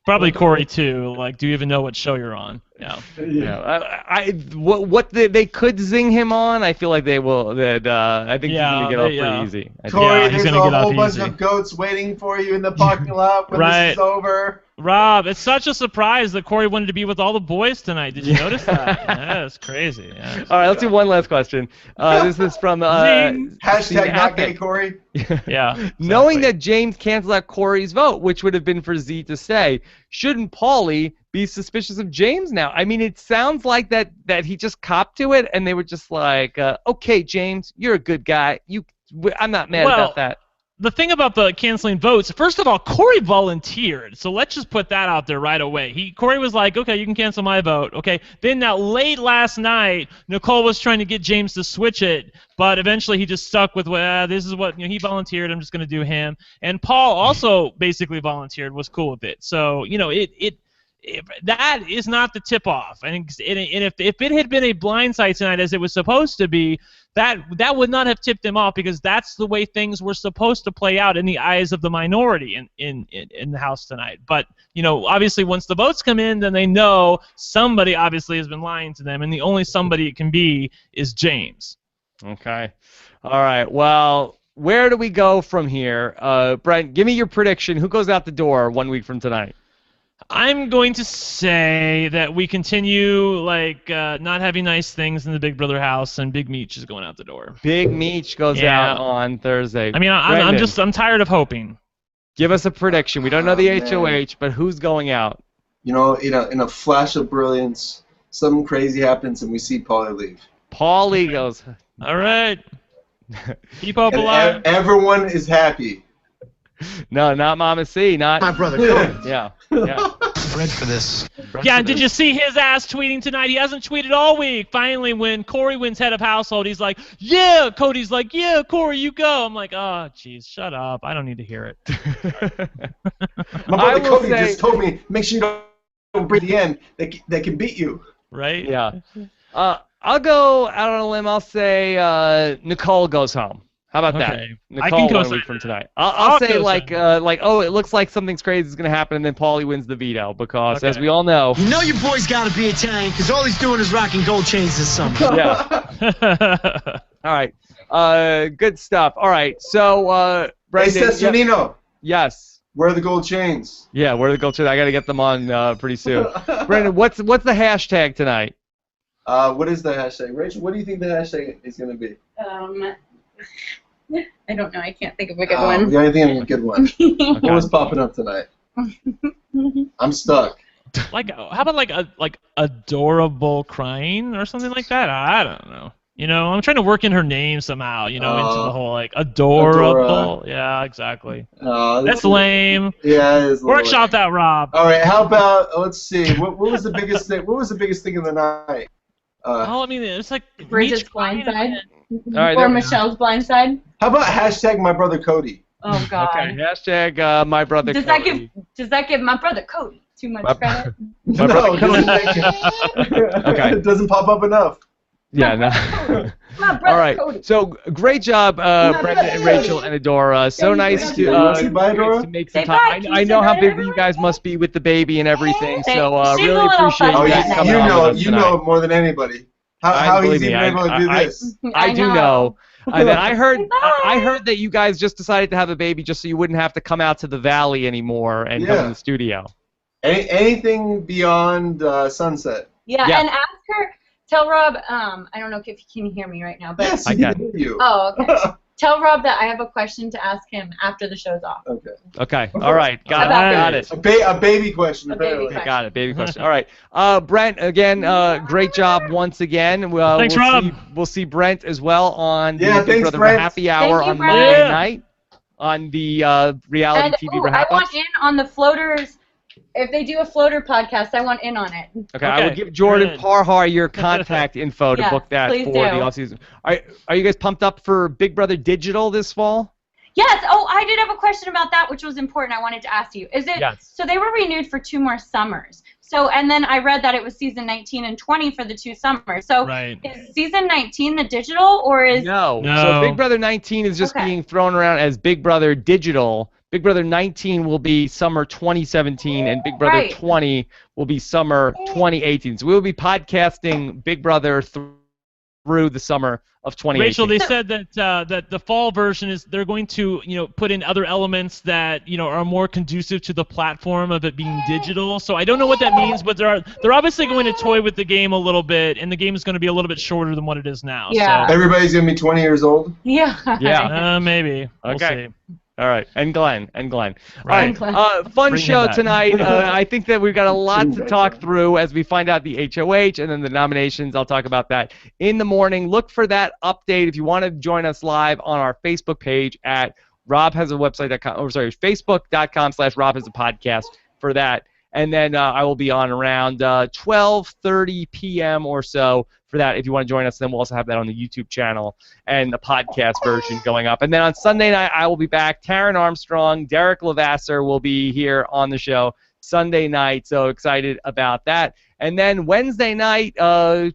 Probably Corey too. Like, do you even know what show you're on? Yeah. Yeah. What they could zing him on, I feel like they will. That I think he's gonna get off pretty easy. Corey, there's a whole bunch of goats waiting for you in the parking lot when this is over. Rob, it's such a surprise that Corey wanted to be with all the boys tonight. Did you notice that? Yeah, that's crazy. Yeah. All right, let's do one last question. This is from hashtag not gay Corey. Yeah. Exactly. Knowing that James canceled out Corey's vote, which would have been for Z to stay, shouldn't Paulie be suspicious of James now? I mean, it sounds like that he just copped to it, and they were just like, okay, James, you're a good guy. I'm not mad about that. The thing about the canceling votes, first of all, Corey volunteered, so let's just put that out there right away. Corey was like, okay, you can cancel my vote, okay. Then now late last night, Nicole was trying to get James to switch it, but eventually he just stuck with, well, this is what, he volunteered, I'm just going to do him. And Paul also basically volunteered, was cool with it. So, that is not the tip-off. And if it had been a blindside tonight as it was supposed to be, that would not have tipped him off, because that's the way things were supposed to play out in the eyes of the minority in the House tonight. But, obviously once the votes come in, then they know somebody obviously has been lying to them, and the only somebody it can be is James. Okay. All right. Well, where do we go from here? Brent, give me your prediction. Who goes out the door 1 week from tonight? I'm going to say that we continue not having nice things in the Big Brother house, and Big Meech is going out the door. Big Meech goes out on Thursday. I mean, I'm tired of hoping. Give us a prediction. We don't know the HOH, but who's going out? In a flash of brilliance, something crazy happens, and we see Paulie leave. Paulie goes. All right. Keep hope alive. Everyone is happy. No, not Mama C. Not my brother Cody. Yeah. Bred for this. Yeah, and did you see his ass tweeting tonight? He hasn't tweeted all week. Finally, when Corey wins head of household, he's like, yeah. Cody's like, yeah, Corey, you go. I'm like, oh, jeez, shut up. I don't need to hear it. My brother Cody just told me, make sure you don't bring the end. They can beat you. Right? Yeah. I'll go out on a limb. I'll say Nicole goes home. How about that? Nicole, I can go 1 week from tonight. I'll say it looks like something's crazy is going to happen, and then Paulie wins the veto, because, as we all know... You know your boy's got to be Italian, because all he's doing is rocking gold chains this summer. Yeah. All right. Good stuff. All right. So, Brendan... Hey, Cesarino. Yes. Where are the gold chains? Yeah, where are the gold chains? I got to get them on pretty soon. Brendan, what's the hashtag tonight? What is the hashtag? Rachel, what do you think the hashtag is going to be? I don't know. I can't think of a good one. Yeah, I think of a good one. What was popping up tonight? I'm stuck. How about adorable crying or something like that? I don't know. I'm trying to work in her name somehow. Into the whole adorable. Adora. Yeah, exactly. That's lame. Yeah, it is. Workshop that, Rob. All right. How about let's see. What was the biggest thing? What was the biggest thing of the night? It's like Bridget's blindside. All right, or Michelle's blindside. How about hashtag my brother Cody? Oh God. Okay, hashtag my brother Cody. Does that give my brother Cody too much credit? My brother Cody. Okay. It doesn't pop up enough. Yeah, no. My brother All right. Cody. So great job, Brendan and Rachel and Adora. So nice to make some time. I know how busy you guys must be with the baby and everything. So really appreciate you guys coming on. You know more than anybody. How he's even able to do this. I do know. And then I heard that you guys just decided to have a baby just so you wouldn't have to come out to the valley anymore and come in the studio. Anything beyond sunset. Yeah, and ask her. Tell Rob. I don't know if you can hear me right now, but yes, I can hear you. Oh, okay. Tell Rob that I have a question to ask him after the show's off. Okay. Okay. All right. Got it. A baby question. Apparently. Got it. Baby question. All right. Brent, again, great job once again. Thanks, Rob. We'll see Brent as well on the Big Brother Brent. Happy Hour on Monday night on the reality TV. I want in on the floaters. If they do a floater podcast, I want in on it. Okay, I will give Jordan Parhar your contact info to book that for the off-season. Are you guys pumped up for Big Brother Digital this fall? Yes. Oh, I did have a question about that, which was important. I wanted to ask you. Is it so they were renewed for 2 more summers? So and then I read that it was season 19 and 20 for the 2 summers. So is season 19 the digital or is No. So Big Brother 19 is just being thrown around as Big Brother Digital. Big Brother 19 will be summer 2017, and Big Brother 20 will be summer 2018. So we will be podcasting Big Brother through the summer of 2018. Rachel, they said that the fall version is they're going to put in other elements that are more conducive to the platform of it being digital. So I don't know what that means, but they're obviously going to toy with the game a little bit, and the game is going to be a little bit shorter than what it is now. Yeah. So. Everybody's gonna be 20 years old. Yeah. Yeah. Maybe. We'll see. All right, and Glenn. Right. All right, fun show tonight. I think that we've got a lot to talk through as we find out the HOH and then the nominations. I'll talk about that in the morning. Look for that update if you want to join us live on our Facebook page at facebook.com/robhasapodcast for that. And then I will be on around 12:30 p.m. or so for that. If you want to join us, then we'll also have that on the YouTube channel and the podcast version going up. And then on Sunday night, I will be back. Taryn Armstrong, Derek Lavasser will be here on the show Sunday night. So excited about that. And then Wednesday night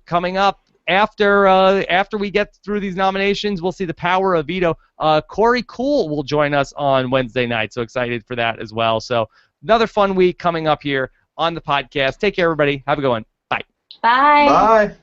coming up after we get through these nominations, we'll see the power of veto. Corey Cool will join us on Wednesday night. So excited for that as well. So another fun week coming up here on the podcast. Take care, everybody. Have a good one. Bye. Bye. Bye.